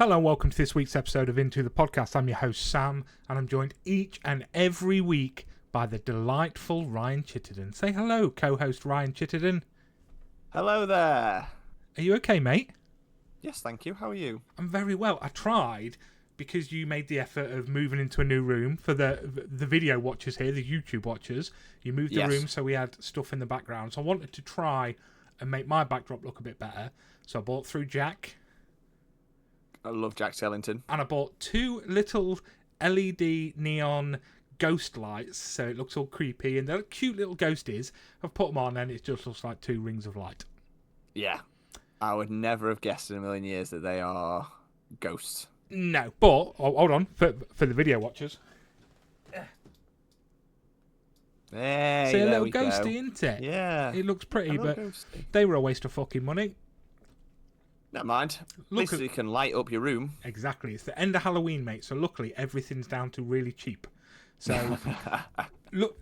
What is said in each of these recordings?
Hello and welcome to this week's episode of Into the Podcast. I'm your host Sam, and I'm joined each and every week by the delightful Ryan Chittenden. Say hello, co-host Ryan Chittenden. Hello there. Are you okay, mate? Yes, thank you. How are you? I'm very well. I tried, because you made the effort of moving into a new room for the video watchers here, the YouTube watchers. You moved the room so we had stuff in the background. So I wanted to try and make my backdrop look a bit better. So I bought through Jack. I love Jack Skellington. And I bought two little LED neon ghost lights, so it looks all creepy. And they're cute little ghosties. I've put them on, and it just looks like two rings of light. Yeah. I would never have guessed in a million years that they are ghosts. No, but hold on for the video watchers. Hey, See a little we ghosty, go. isn't it? Yeah. It looks pretty, but ghosty. they were a waste of fucking money. Never mind. At least you can light up your room. Exactly. It's the end of Halloween, mate. So luckily everything's down to really cheap. So look.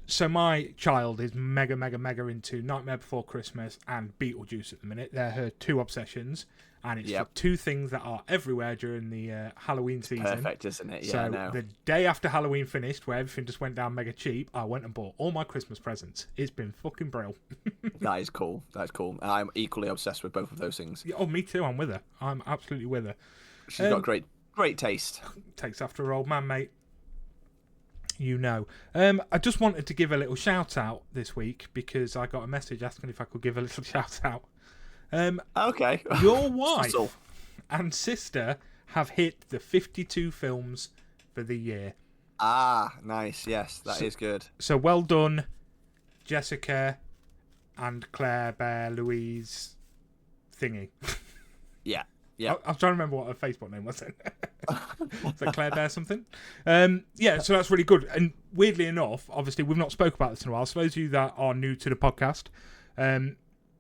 So my child is mega into Nightmare Before Christmas and Beetlejuice at the minute. They're her two obsessions, and it's for two things that are everywhere during the Halloween season. Perfect, isn't it? Yeah, so I know. The day after Halloween finished, where everything just went down mega cheap, I went and bought all my Christmas presents. It's been fucking brilliant. That is cool. That's cool. I'm equally obsessed with both of those things. Oh, me too. I'm with her. I'm absolutely with her. She's got great taste. Takes after her old man, mate. You know. I just wanted to give a little shout out this week because I got a message asking if I could give a little shout out. Okay. Your wife and sister have hit the 52 films for the year. Ah, nice. Yes, that is good. So well done, Jessica and Claire Bear Louise thingy. Yeah. Yeah. I was trying to remember what her Facebook name was. Is that Claire Bear something? Yeah, so that's really good. And weirdly enough, obviously, we've not spoke about this in a while. So those of you that are new to the podcast,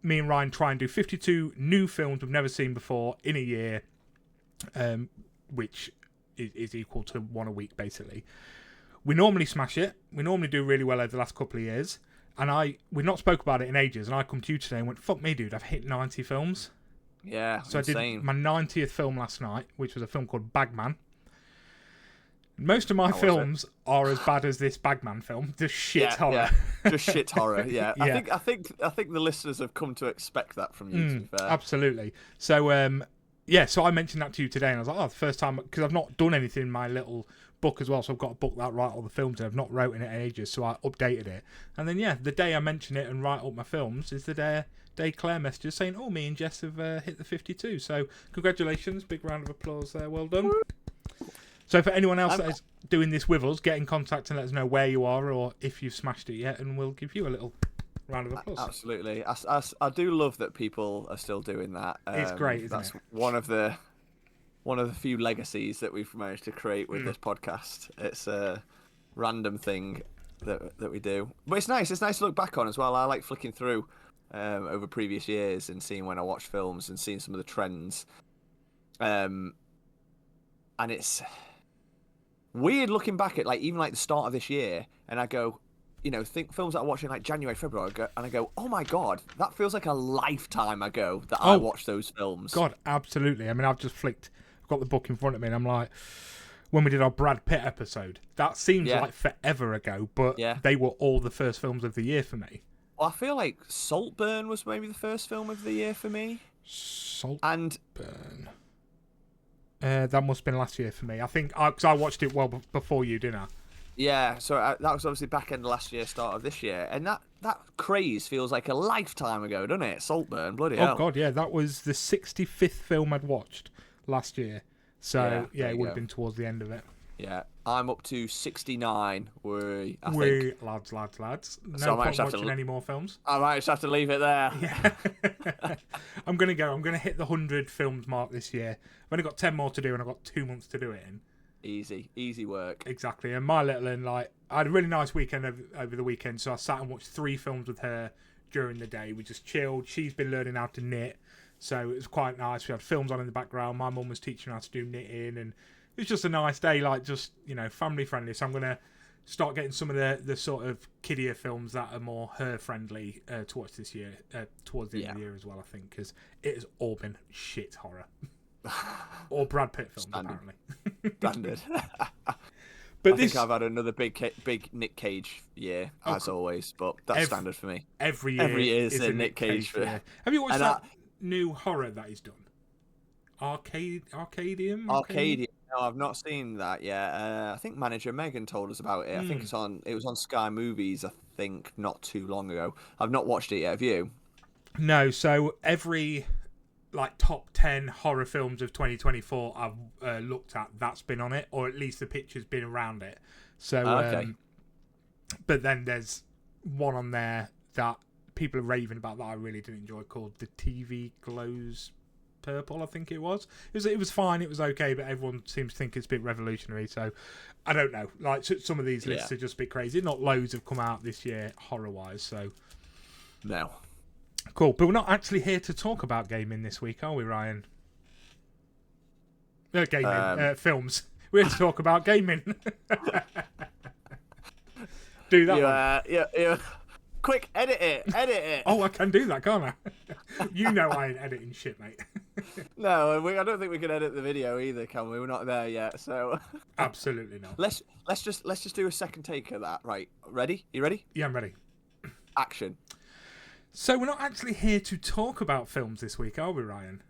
me and Ryan try and do 52 new films we've never seen before in a year, which is equal to one a week, basically. We normally smash it. We normally do really well over the last couple of years. And we've not spoke about it in ages. And I come to you today and went, fuck me, dude, I've hit 90 films. Yeah, so insane. I did my 90th film last night, which was a film called Bagman. Most of my films are as bad as this Bagman film. Just shit horror. Yeah. Just shit horror. Yeah. Yeah. I think the listeners have come to expect that from you. To be fair. Absolutely. So so I mentioned that to you today, and I was like, the first time, because I've not done anything in my little book as well, so I've got a book that write all the films, and I've not wrote in it in ages, so I updated it. And then the day I mention it and write up my films is the day Claire messages saying, "Oh, me and Jess have hit the 52." So congratulations, big round of applause there, well done. So for anyone else that is doing this with us, get in contact and let us know where you are or if you've smashed it yet, and we'll give you a little round of applause. Absolutely, I do love that people are still doing that. It's great, isn't that's it? One of the few legacies that we've managed to create with this podcast. It's a random thing that we do, but it's nice. It's nice to look back on as well. I like flicking through over previous years and seeing when I watched films and seeing some of the trends. And it's weird looking back at even the start of this year, and I go, think films that I watched in January, February, and I go, oh my god, that feels like a lifetime ago that I watched those films. God, absolutely. I mean, I've got the book in front of me, and I'm like, when we did our Brad Pitt episode, that seems like forever ago, but they were all the first films of the year for me. Well, I feel like Saltburn was maybe the first film of the year for me. Saltburn. That must have been last year for me. I think, because I watched it well before you, didn't I? Yeah, so that was obviously back end of last year, start of this year. And that craze feels like a lifetime ago, doesn't it? Saltburn, bloody hell. Oh, God, yeah. That was the 65th film I'd watched last year. So, it would have been towards the end of it. Yeah, I'm up to 69. I think. Lads. No so point watching any more films. I might just have to leave it there. Yeah. I'm going to hit the 100 films mark this year. I've only got 10 more to do, and I've got 2 months to do it in. Easy work. Exactly. And my little one, I had a really nice weekend over the weekend, so I sat and watched 3 films with her during the day. We just chilled. She's been learning how to knit, so it was quite nice. We had films on in the background. My mum was teaching her how to do knitting, and it was just a nice day, family friendly. So I'm going to start getting some of the sort of kiddier films that are more her friendly to watch this year, towards the end of the year as well, I think, because it has all been shit horror. or Brad Pitt films, Standard. apparently. Standard. But I think I've had another big Nick Cage year, as always, but that's standard for me. Every year is a Nick Cage year. Have you watched that new horror that he's done? Arcadium? No, I've not seen that yet. I think manager Megan told us about it. I think it was on Sky Movies, I think, not too long ago. I've not watched it yet. Have you? No, so every top 10 horror films of 2024 I've looked at, that's been on it, or at least the picture's been around it. So okay. But then there's one on there that people are raving about that I really didn't enjoy, called The TV Glows Purple, I think it was. It was fine, it was okay, but everyone seems to think it's a bit revolutionary, so I don't know. Like, some of these lists are just a bit crazy. Not loads have come out this year horror-wise, so... No. Cool, but we're not actually here to talk about gaming this week, are we, Ryan? Films. We're here to talk about gaming. Do that one. Yeah. Quick, edit it. Oh, I can do that, can't I? You know I ain't editing shit, mate. No, I don't think we can edit the video either, can we? We're not there yet, so... Absolutely not. Let's just do a second take of that. Right, ready? You ready? Yeah, I'm ready. Action. So we're not actually here to talk about films this week, are we, Ryan?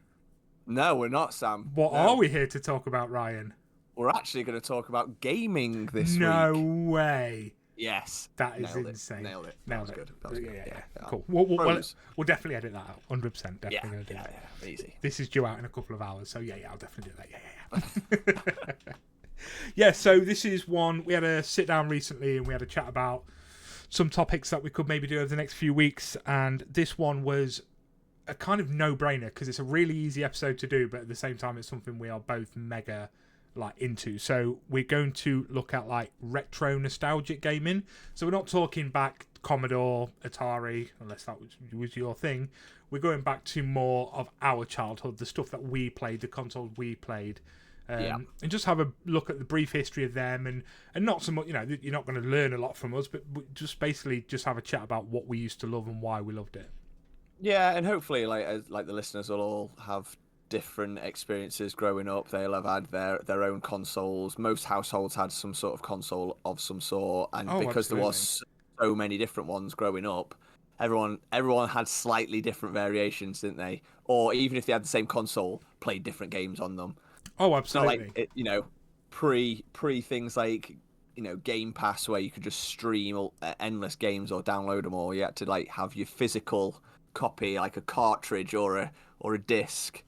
No, we're not, Sam. What are we here to talk about, Ryan? We're actually going to talk about gaming this week. No way. Yes. That is insane. Nailed it. That was good. Yeah. Cool. We'll definitely edit that out. 100%. Definitely going to do that. Yeah, easy. This is due out in a couple of hours, so yeah, I'll definitely do that. Yeah. Yeah, so this is one, we had a sit down recently and we had a chat about some topics that we could maybe do over the next few weeks, and this one was a kind of no-brainer because it's a really easy episode to do, but at the same time it's something we are both mega into. So we're going to look at retro nostalgic gaming. So we're not talking back Commodore, Atari, unless that was your thing. We're going back to more of our childhood, the stuff that we played, the consoles we played. And just have a look at the brief history of them, and not so much, you're not going to learn a lot from us, but just basically just have a chat about what we used to love and why we loved it. Yeah, and hopefully the listeners will all have different experiences growing up. They'll have had their own consoles. Most households had some sort of console of some sort, and because there was so many different ones growing up, everyone had slightly different variations, didn't they? Or even if they had the same console, played different games on them. Oh, absolutely. It's not like pre things like Game Pass, where you could just stream endless games or download them, or you had to have your physical copy, like a cartridge or a disc.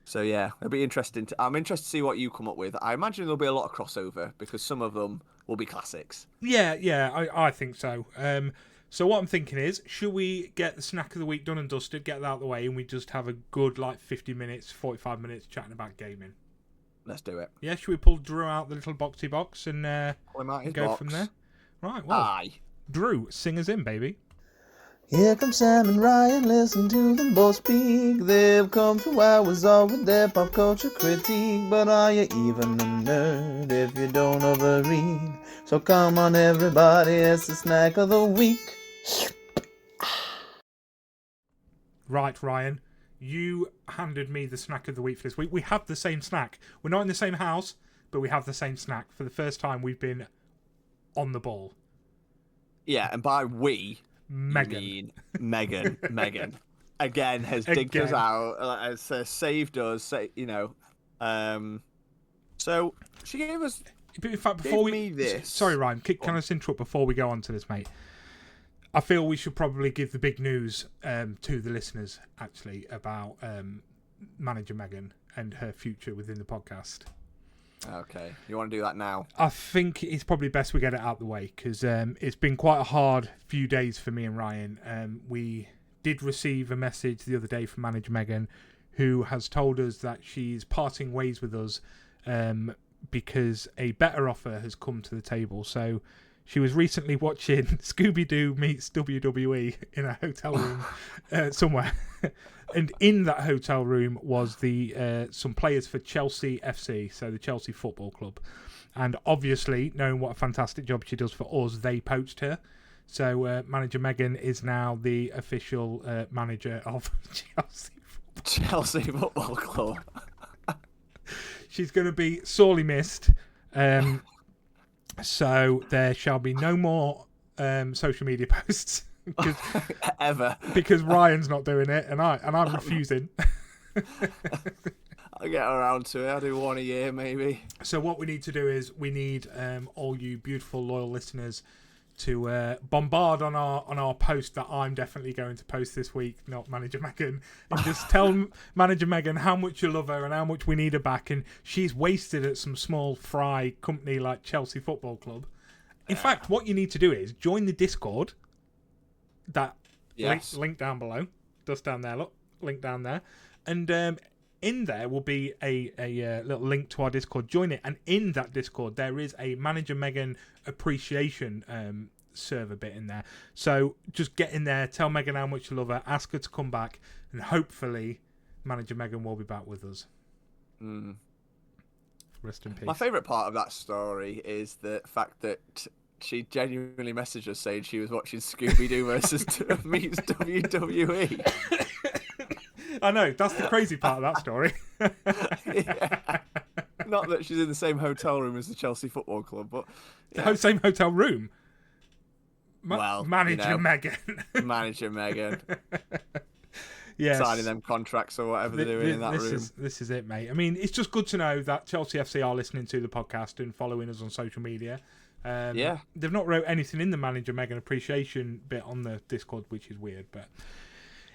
So yeah, it'll be interesting. I'm interested to see what you come up with. I imagine there'll be a lot of crossover because some of them will be classics. Yeah, I think so. So what I'm thinking is, should we get the snack of the week done and dusted, get that out of the way, and we just have a good 50 minutes, 45 minutes chatting about gaming? Let's do it. Yeah, should we pull Drew out the little boxy box and go from there? Right, well. Aye. Drew, sing us in, baby. Here come Sam and Ryan, listen to them both speak. They've come 2 hours on with their pop culture critique. But are you even a nerd if you don't overread? So come on everybody, it's the snack of the week. Right, Ryan, you handed me the snack of the week for this week. We have the same snack. We're not in the same house, but we have the same snack. For the first time, we've been on the ball. Yeah, and by we... Megan again has digged us out, has saved us. So she gave us. But in fact, before sorry, Ryan, can I just interrupt before we go on to this, mate? I feel we should probably give the big news to the listeners actually about manager Megan and her future within the podcast. Okay, you want to do that now? I think it's probably best we get it out the way because it's been quite a hard few days for me and Ryan. We did receive a message the other day from manager Megan, who has told us that she's parting ways with us because a better offer has come to the table. So she was recently watching Scooby-Doo meets WWE in a hotel room somewhere. And in that hotel room was some players for Chelsea FC, so the Chelsea Football Club. And obviously, knowing what a fantastic job she does for us, they poached her. So manager Megan is now the official manager of Chelsea Football Club. She's going to be sorely missed. So there shall be no more social media posts Ever. because Ryan's not doing it, and I'm refusing. I'll get around to it. I'll do one a year, maybe. So what we need to do is we need all you beautiful loyal listeners to bombard on our post that I'm definitely going to post this week, not Manager Megan, and just tell Manager Megan how much you love her and how much we need her back, and she's wasted at some small fry company like Chelsea Football Club. In fact, what you need to do is join the Discord. That link down below, just down there. Look, link down there, and in there will be a little link to our Discord. Join it, and in that Discord there is a Manager Megan appreciation server bit in there. So just get in there, tell Megan how much you love her, ask her to come back, and hopefully Manager Megan will be back with us. Rest in peace. My favourite part of that story is the fact that she genuinely messaged us saying she was watching Scooby-Doo versus meets WWE. I know, that's the crazy part of that story. Yeah. Not that she's in the same hotel room as the Chelsea Football Club, but The same hotel room. Well, Manager Megan. Manager Megan. Yes. Signing them contracts or whatever they're doing in that room. This is it, mate. I mean, it's just good to know that Chelsea FC are listening to the podcast and following us on social media. Yeah. They've not wrote anything in the Manager Megan appreciation bit on the Discord, which is weird. But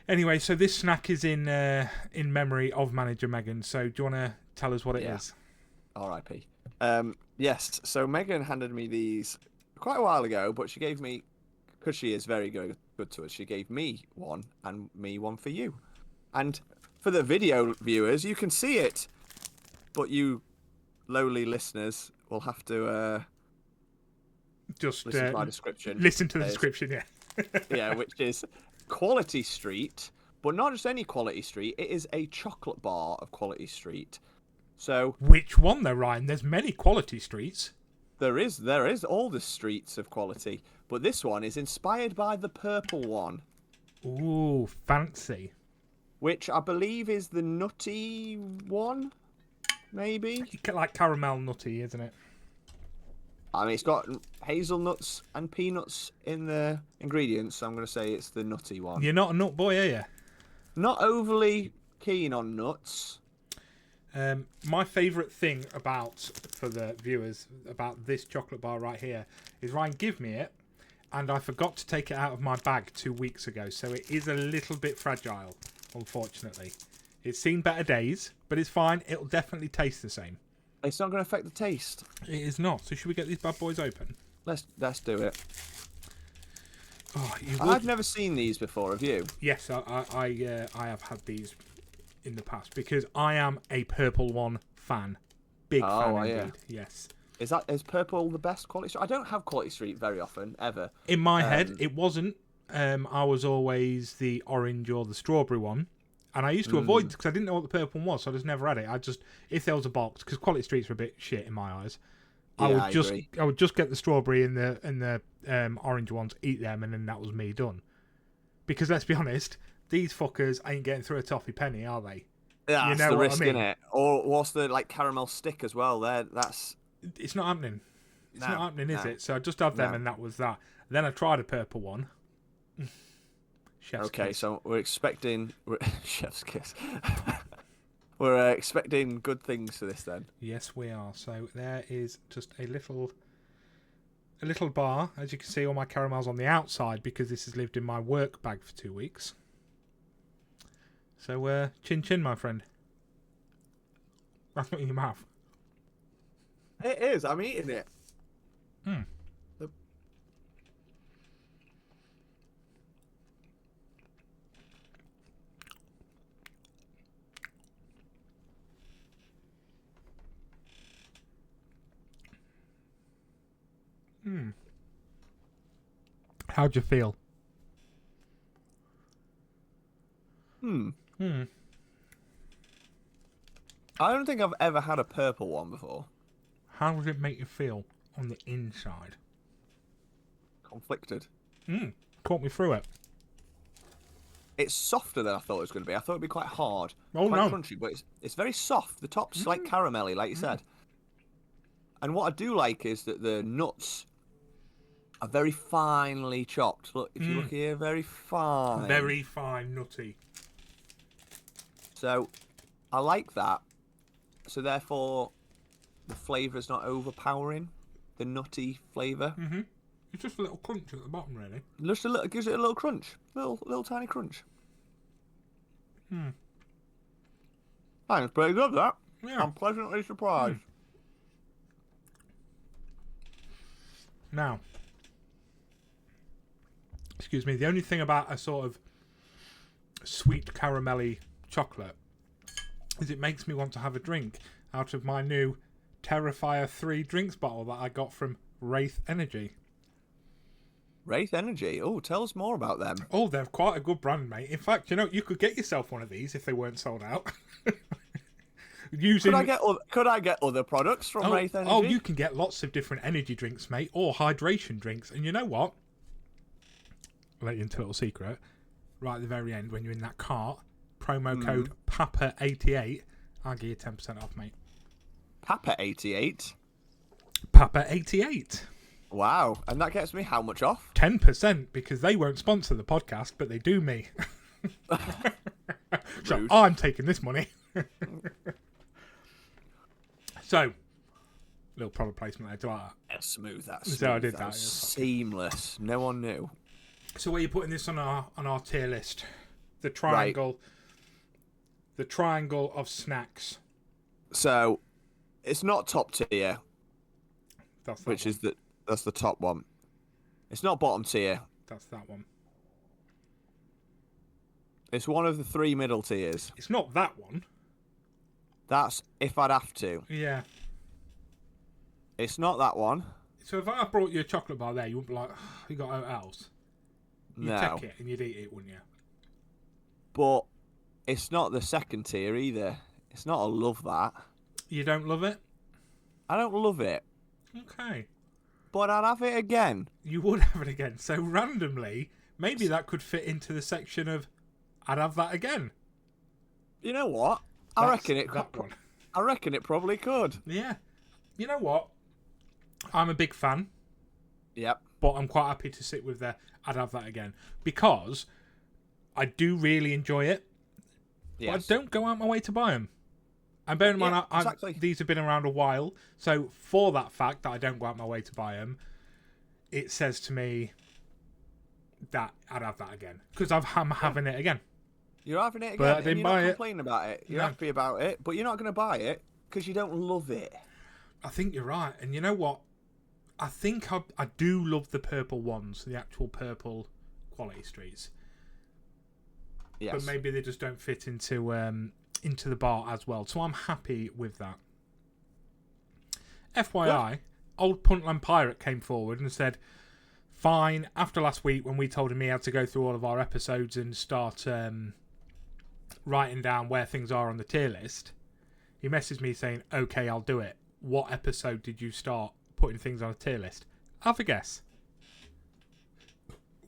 anyway, so this snack is in memory of Manager Megan. So do you want to tell us what it is? R.I.P. Yes, so Megan handed me these quite a while ago, but she gave me, because she is very good to us, she gave me one and me one for you. And for the video viewers, you can see it, but you lowly listeners will have to Just listen to my description. Listen to the description, yeah. Yeah, which is Quality Street, but not just any Quality Street. It is a chocolate bar of Quality Street. So which one though, Ryan? There's many Quality Streets. there is all the streets of quality, but this one is inspired by the purple one, Ooh, fancy. which I believe is the nutty one, maybe. Like caramel nutty, isn't it? I mean, it's got hazelnuts and peanuts in the ingredients, so I'm going to say it's the nutty one. You're not a nut boy, are you? Not overly keen on nuts. My favourite thing for the viewers, about this chocolate bar right here, is Ryan gave me it, and I forgot to take it out of my bag 2 weeks ago, so it is a little bit fragile, unfortunately. It's seen better days, but it's fine. It'll definitely taste the same. It's not going to affect the taste. It is not. So should we get these bad boys open? Let's do it. Oh, I've never seen these before. Have you? Yes, I have had these in the past because I am a Purple One fan. Big fan indeed. Yes. Is purple the best Quality Street? I don't have Quality Street very often, ever. In my head, it wasn't. I was always the orange or the strawberry one. And I used to avoid because I didn't know what the purple one was, so I just never had it. If there was a box, because Quality Streets were a bit shit in my eyes, I would just get the strawberry and the orange ones, eat them, and then that was me done. Because let's be honest, these fuckers ain't getting through a toffee penny, are they? Yeah, you that's know the what risk, I mean? innit? Or what's the caramel stick as well? It's not happening. It's not happening, is no. it? So I just had them, and that was that. Then I tried a purple one. Chef's kiss. So we're expecting chef's kiss. We're expecting good things for this then. Yes, we are. So there is just a little bar. As you can see, all my caramels on the outside because this has lived in my work bag for 2 weeks. So chin chin, my friend. That's not in your mouth. It is. I'm eating it. How'd you feel? I don't think I've ever had a purple one before. How does it make you feel on the inside? Conflicted. Talk me through it. it's softer than I thought it was going to be. I thought it'd be quite hard, Oh, quite no. crunchy, but it's very soft. The top's like caramelly, like you said. And what I do like is that the nuts are very finely chopped. Look, if you look here, very fine. Very fine, nutty. So I like that. So therefore, the flavour's not overpowering. The nutty flavour. It's just a little crunch at the bottom, really. Just a little, gives it a little crunch, little tiny crunch. That's pretty good. That. Yeah. I'm pleasantly surprised. Now, excuse me, the only thing about a sort of sweet caramelly chocolate is it makes me want to have a drink out of my new Terrifier 3 drinks bottle that I got from Wraith Energy. Wraith Energy. Oh, tell us more about them. Oh, they're quite a good brand, mate. In fact, you know, you could get yourself one of these if they weren't sold out. Using... Could I get other products from Wraith Energy? Oh, you can get lots of different energy drinks, mate, or hydration drinks. And you know what? I'll let you into a little secret. Right at the very end, when you're in that cart, promo code PAPA88, I'll give you 10% off, mate. Papa88? PAPA88. Wow. And that gets me how much off? 10%, because they won't sponsor the podcast, but they do me. So Rude. I'm taking this money. So, little product placement there. Do I like that? That's smooth. So I did that that, was yeah. seamless. No one knew. So where are you putting this on our tier list? The triangle. The triangle of snacks. So, it's not top tier, That's that which one. is that's the top one. It's not bottom tier. That's that one. It's one of the 3 middle tiers. It's not that one. That's if I'd have to. Yeah. It's not that one. So if I brought you a chocolate bar there, you wouldn't be like, oh, you got anything else? You'd No. take it and you'd eat it, wouldn't you? But it's not the second tier either. It's not a love that. You don't love it? I don't love it. Okay. But I'd have it again. You would have it again. So randomly, maybe that could fit into the section of I'd have that again. You know what? I reckon it that could. one. I reckon it probably could. Yeah. You know what? I'm a big fan, Yep. but I'm quite happy to sit with the I'd have that again because I do really enjoy it. Yes. But I don't go out my way to buy them. And bear in mind, Yeah, exactly. these have been around a while, so for that fact that I don't go out my way to buy them, it says to me that I'd have that again because I'm having it again. You're having it again, But I and didn't you're buy not it. complaining about it. You're No. happy about it, but you're not going to buy it because you don't love it. I think you're right, and you know what? I think I do love the purple ones, the actual purple quality streets. Yes. But maybe they just don't fit into the bar as well. So I'm happy with that. FYI, old Puntland Pirate came forward and said, fine, after last week when we told him he had to go through all of our episodes and start writing down where things are on the tier list, he messaged me saying, okay, I'll do it. What episode did you start putting things on a tier list? Have a guess.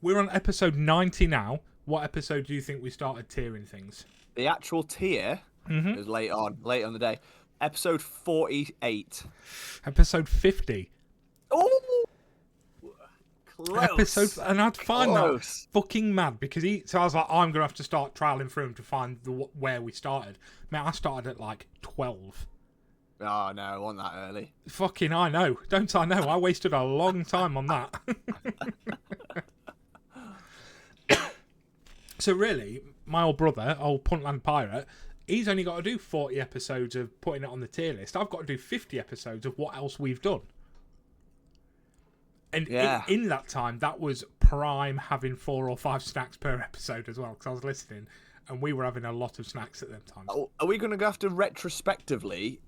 We're on episode 90 now. What episode do you think we started tiering things? The actual tier is late on the day. Episode 48. Episode 50. Oh, close. And I'd find Close. that fucking mad because so I was like, I'm gonna have to start trialing through them to find where we started. Man, I started at like 12. Oh no, I wasn't that early. Fucking, I know. Don't I know? I wasted a long time on that. So really, my old brother, old Puntland Pirate, he's only got to do 40 episodes of putting it on the tier list. I've got to do 50 episodes of what else we've done. And Yeah. in that time, that was prime having 4 or 5 snacks per episode as well, because I was listening, and we were having a lot of snacks at them times. Oh, are we going to have to retrospectively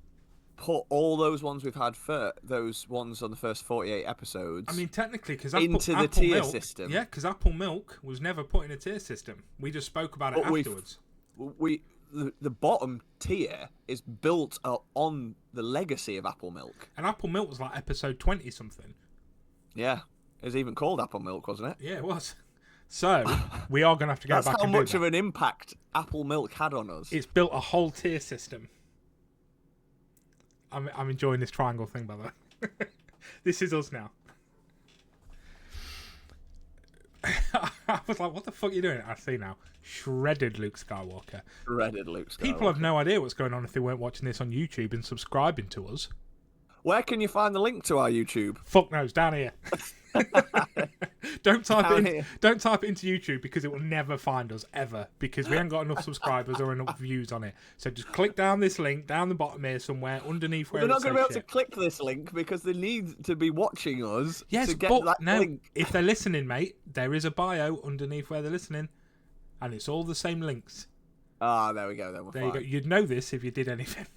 put all those ones we've had for those ones on the first 48 episodes? I mean, technically, because Into the tier system. Yeah, because Apple Milk was never put in a tier system. We just spoke about it But afterwards. the bottom tier is built on the legacy of Apple Milk. And Apple Milk was like episode 20 something. Yeah, it was even called Apple Milk, wasn't it? Yeah, it was. So we are going to have to go That's back how and do much that. of an impact Apple Milk had on us. It's built a whole tier system. I'm enjoying this triangle thing, by the way. This is us now. I was like, what the fuck are you doing? I see now. Shredded Luke Skywalker. Shredded Luke Skywalker. People have no idea what's going on if they weren't watching this on YouTube and subscribing to us. Where can you find the link to our YouTube? Fuck knows, down here. Don't type Down it. here. Don't type it into YouTube because it will never find us ever because we haven't got enough subscribers or enough views on it. So just click down this link down the bottom here somewhere underneath where They're it not going to be says able to click this link because they need to be watching us Yes, to get but that no, link. if they're listening, mate, there is a bio underneath where they're listening, and it's all the same links. Ah, there we go. Then we're There fine. you go. You'd know this if you did anything.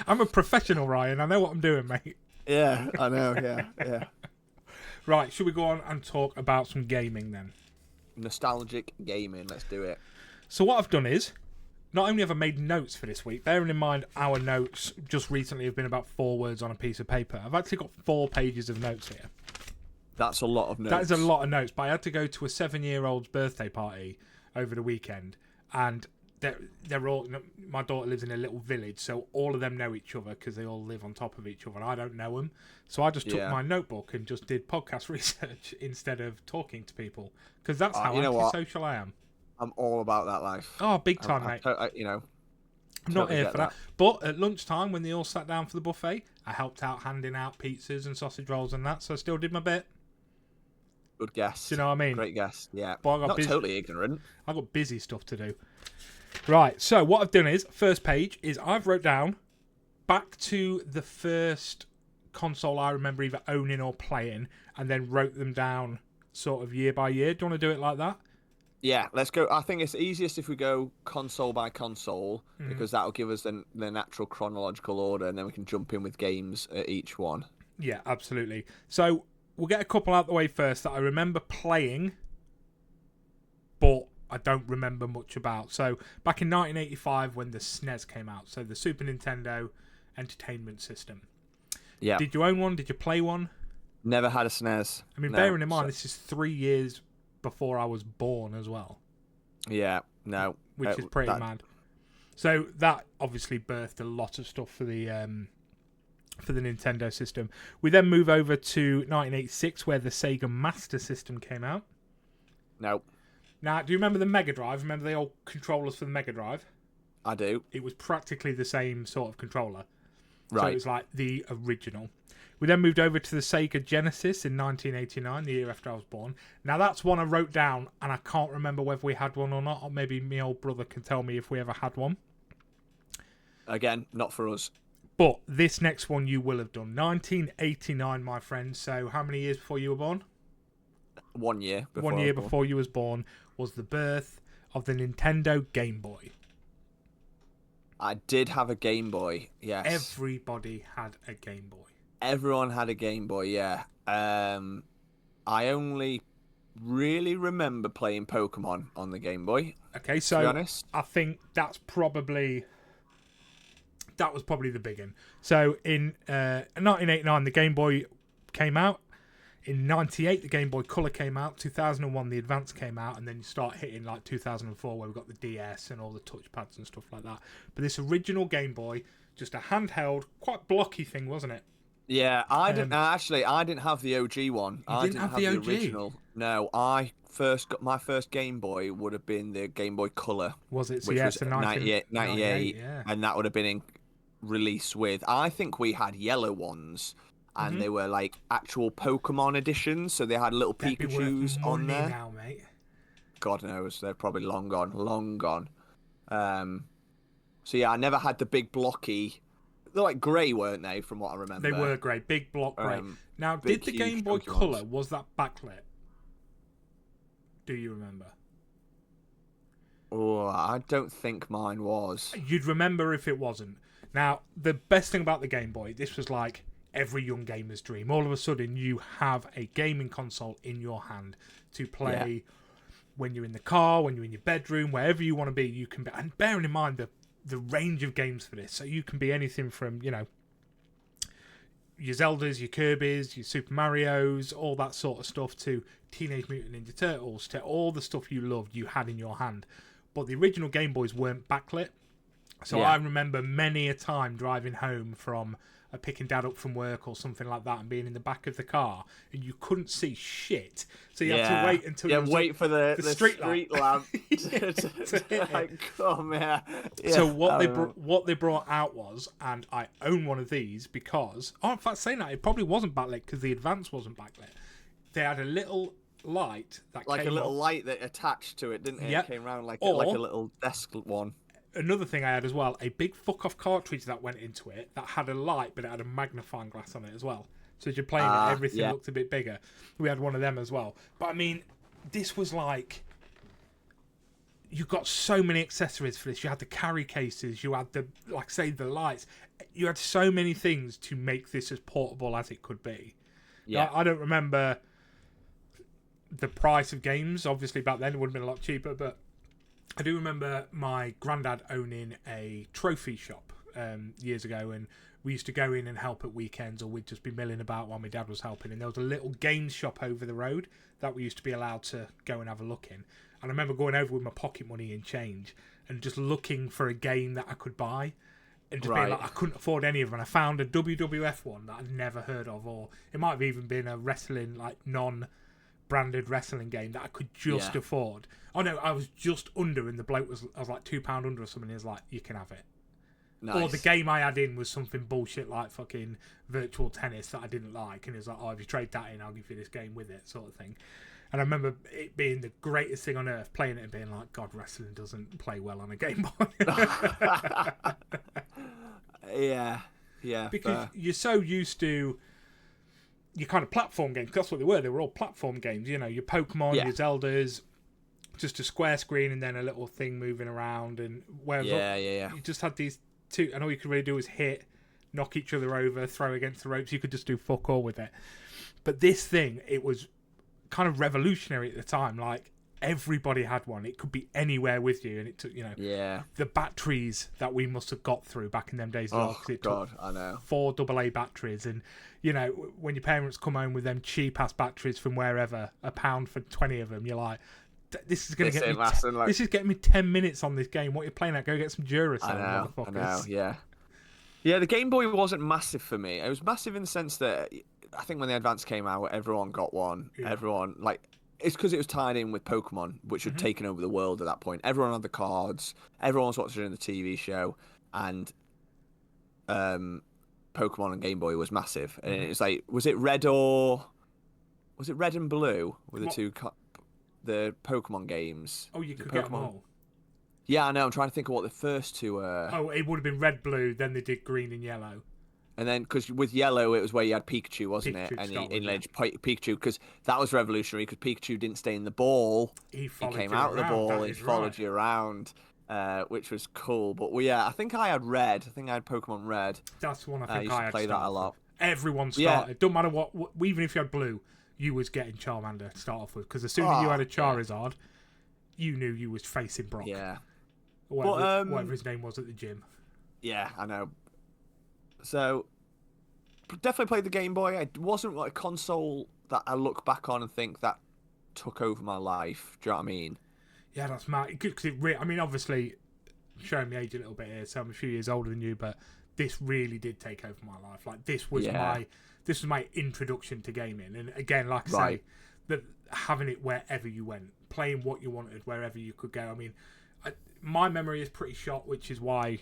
I'm a professional, Ryan. I know what I'm doing, mate. Yeah, I know. Yeah, yeah. Right, should we go on and talk about some gaming then? Nostalgic gaming. Let's do it. So what I've done is, not only have I made notes for this week, bearing in mind our notes just recently have been about 4 words on a piece of paper, I've actually got 4 pages of notes here. That's a lot of notes. That is a lot of notes, but I had to go to a 7-year-old's birthday party over the weekend, and they're all. My daughter lives in a little village, so all of them know each other because they all live on top of each other, and I don't know them. So I just took Yeah. my notebook and just did podcast research instead of talking to people, because that's how you know what? antisocial I am. I'm all about that life. Oh, big time, mate. You know, I'm not totally here get for that. But at lunchtime, when they all sat down for the buffet, I helped out handing out pizzas and sausage rolls and that, so I still did my bit. good guess. Do you know what I mean? Great guess. Yeah. But I got Not busy. totally ignorant. I've got busy stuff to do. Right, so what I've done is, first page is I've wrote down back to the first console I remember either owning or playing, and then wrote them down sort of year by year. Do you want to do it like that? Yeah, let's go. I think it's easiest if we go console by console because that'll give us the natural chronological order, and then we can jump in with games at each one. Yeah, absolutely. So we'll get a couple out the way first that I remember playing, but I don't remember much about. So back in 1985 when the SNES came out, so the Super Nintendo Entertainment System. Yeah. Did you own one? Did you play one? Never had a SNES. I mean, No, bearing in mind, so- this is 3 years before I was born as well, Yeah, no. which is pretty mad. So that obviously birthed a lot of stuff for the Nintendo system. We then move over to 1986 where the Sega Master System came out. No, Now, do you remember the Mega Drive? Remember the old controllers for the Mega Drive? I do. It was practically the same sort of controller. So Right. it was like the original. We then moved over to the Sega Genesis in 1989, the year after I was born. Now, that's one I wrote down, and I can't remember whether we had one or not, or maybe my old brother can tell me if we ever had one. Again, not for us. But this next one you will have done. 1989, my friend. So how many years before you were born? 1 year before. 1 I year was born. before you was born was the birth of the Nintendo Game Boy. I did have a Game Boy. Yes. Everybody had a Game Boy. Everyone had a Game Boy. Yeah. I only really remember playing Pokemon on the Game Boy. Okay, To be so honest. I think that was probably the big one. So in 1989, the Game Boy came out. In 98, the Game Boy Color came out. 2001, the Advance came out, and then you start hitting like 2004, where we got the DS and all the touchpads and stuff like that. But this original Game Boy, just a handheld, quite blocky thing, wasn't it? Yeah, I didn't actually. I didn't have the OG one. I didn't have the OG? original. No, my first Game Boy would have been the Game Boy Color, Was it? So which yeah, was so 98, 98, yeah. and that would have been in release with. I think we had yellow ones, and Mm-hmm. they were like actual Pokemon editions, so they had little That'd be worth Pikachu's on money there. now, mate. God knows, they're probably long gone, long gone. So yeah, I never had the big blocky. They're like grey, weren't they? From what I remember, They were grey, big block grey. Now, big, did the huge Game Boy chunky Color, ones. was that backlit? Do you remember? Oh, I don't think mine was. You'd remember if it wasn't. Now, the best thing about the Game Boy, this was like every young gamer's dream. All of a sudden, you have a gaming console in your hand to play when you're in the car, when you're in your bedroom, wherever you want to be. You can be, and bearing in mind the range of games for this, so you can be anything from your Zeldas, your Kirbys, your Super Marios, all that sort of stuff, to Teenage Mutant Ninja Turtles, to all the stuff you loved, you had in your hand. But the original Game Boys weren't backlit. So I remember many a time driving home from picking Dad up from work or something like that and being in the back of the car and you couldn't see shit. So you had to wait until wait for the street lamp to hit like, come here. Yeah. So what they brought out was, and I own one of these because, in fact, saying that, it probably wasn't backlit because the Advance wasn't backlit. They had a little light that like came a little up. light that attached to it, didn't it? Yep. It came round like a Or- little desk one. Another thing I had as well, a big fuck-off cartridge that went into it that had a light, but it had a magnifying glass on it as well. So as you're playing it, everything looked a bit bigger. We had one of them as well. But I mean, this was like... You got so many accessories for this. You had the carry cases, you had the, like say, the lights. You had so many things to make this as portable as it could be. Yeah. I don't remember the price of games. Obviously, back then it would have been a lot cheaper, but I do remember my granddad owning a trophy shop years ago, and we used to go in and help at weekends, or we'd just be milling about while my dad was helping. And there was a little games shop over the road that we used to be allowed to go and have a look in. And I remember going over with my pocket money and change and just looking for a game that I could buy. And just being like, I couldn't afford any of them. And I found a WWF one that I'd never heard of, or it might have even been a wrestling, like non-branded wrestling game that I could just afford. Oh no, I was just under, and the bloke I was like £2 under or something. And he was like, you can have it. Nice. Or the game I had in was something bullshit like fucking virtual tennis that I didn't like, and he was like, oh, if you trade that in, I'll give you this game with it, sort of thing. And I remember it being the greatest thing on earth, playing it and being like, God, wrestling doesn't play well on a Game Boy. Yeah. Because you're so used to your kind of platform games. That's what they were. They were all platform games. You know, your Pokemon, your Zeldas, just a square screen and then a little thing moving around. And whereas you just had these two, and all you could really do was hit, knock each other over, throw against the ropes. You could just do fuck all with it. But this thing, it was kind of revolutionary at the time. Like, everybody had one. It could be anywhere with you, and it took, the batteries that we must have got through back in them days. Oh, it God, took I know. 4 AA batteries, and when your parents come home with them cheap ass batteries from wherever, £1 for 20 of them, you're like, this is going to get me. This is getting me 10 minutes on this game. What are you playing at? Go get some Duracell, motherfuckers. I know. Yeah. The Game Boy wasn't massive for me. It was massive in the sense that I think when the Advance came out, everyone got one. Yeah. Everyone it's because it was tied in with Pokemon, which had taken over the world at that point. Everyone had the cards. Everyone was watching the TV show, and Pokemon and Game Boy was massive. And it was like, was it red and blue? Were the two the Pokemon games? Oh, you could get them all. Yeah, I know. I'm trying to think of what the first two were. Oh, it would have been red, blue. Then they did green and yellow. And then, because with yellow, it was where you had Pikachu, wasn't it? And he inlaid Pikachu, because that was revolutionary, because Pikachu didn't stay in the ball. He came out of the ball, he followed you around, which was cool. But I think I had red. I think I had Pokemon Red. That's the one I think used I to had play that a lot. Everyone started. It doesn't matter what, even if you had blue, you was getting Charmander to start off with, because as soon as you had a Charizard, you knew you was facing Brock. Yeah. Whatever his name was at the gym. Yeah, I know. So, definitely played the Game Boy. It wasn't like a console that I look back on and think that took over my life. Do you know what I mean? Yeah, that's mad. Because I mean, obviously, showing my age a little bit here, so I'm a few years older than you, but this really did take over my life. Like, this was my introduction to gaming. And again, like I say, that having it wherever you went, playing what you wanted wherever you could go. I mean, my memory is pretty short, which is why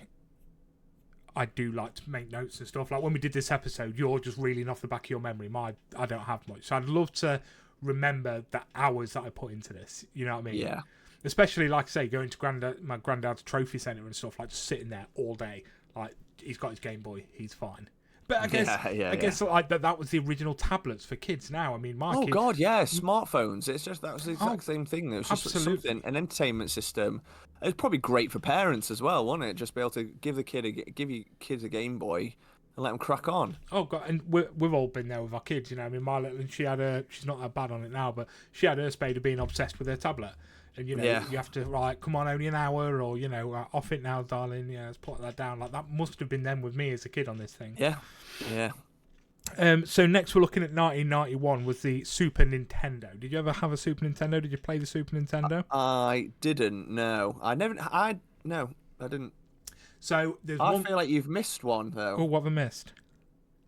I do like to make notes and stuff. Like when we did this episode, you're just reeling off the back of your memory. I don't have much. So I'd love to remember the hours that I put into this. You know what I mean? Yeah. Especially, like I say, going to my granddad's trophy centre and stuff, like just sitting there all day. Like, he's got his Game Boy, he's fine. But I guess like that was the original tablets for kids now. I mean, my God, yeah, smartphones. It's just, that was the exact same thing. It was just something, an entertainment system. It was probably great for parents as well, wasn't it? Just be able to give your kids a Game Boy and let them crack on. Oh God, and we've all been there with our kids. You know, I mean, my little, she's not that bad on it now, but she had her spade of being obsessed with her tablet. And, you have to, come on, only an hour, or, off it now, darling. Yeah, let's put that down. Like, that must have been them with me as a kid on this thing. Yeah. So next we're looking at 1991 was the Super Nintendo. Did you ever have a Super Nintendo? Did you play the Super Nintendo? I didn't. No, no, I didn't. So there's I one. feel like you've missed one though. Oh, what have I missed?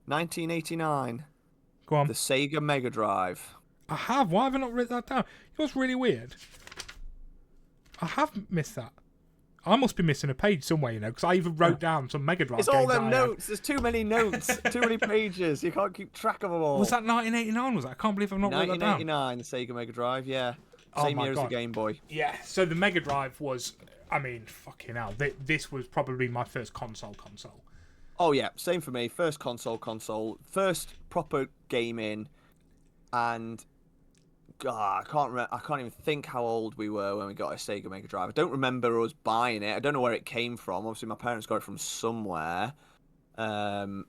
1989, Go on. the Sega Mega Drive. I have. Why have I not written that down? You know what's really weird? I have missed that. I must be missing a page somewhere, you know, because I even wrote down some Mega Drive It's all games them that I had. notes. There's too many notes, too many pages. You can't keep track of them all. Was that 1989? Was that? I can't believe I've not written that down. 1989, the Sega Mega Drive? Yeah, Oh same my year as the God. Game Boy. Yeah. So the Mega Drive was, I mean, fucking hell. This was probably my first console. Oh yeah, same for me. First console, first proper gaming, and God, I can't even think how old we were when we got a Sega Mega Drive. I don't remember us buying it. I don't know where it came from. Obviously, my parents got it from somewhere, and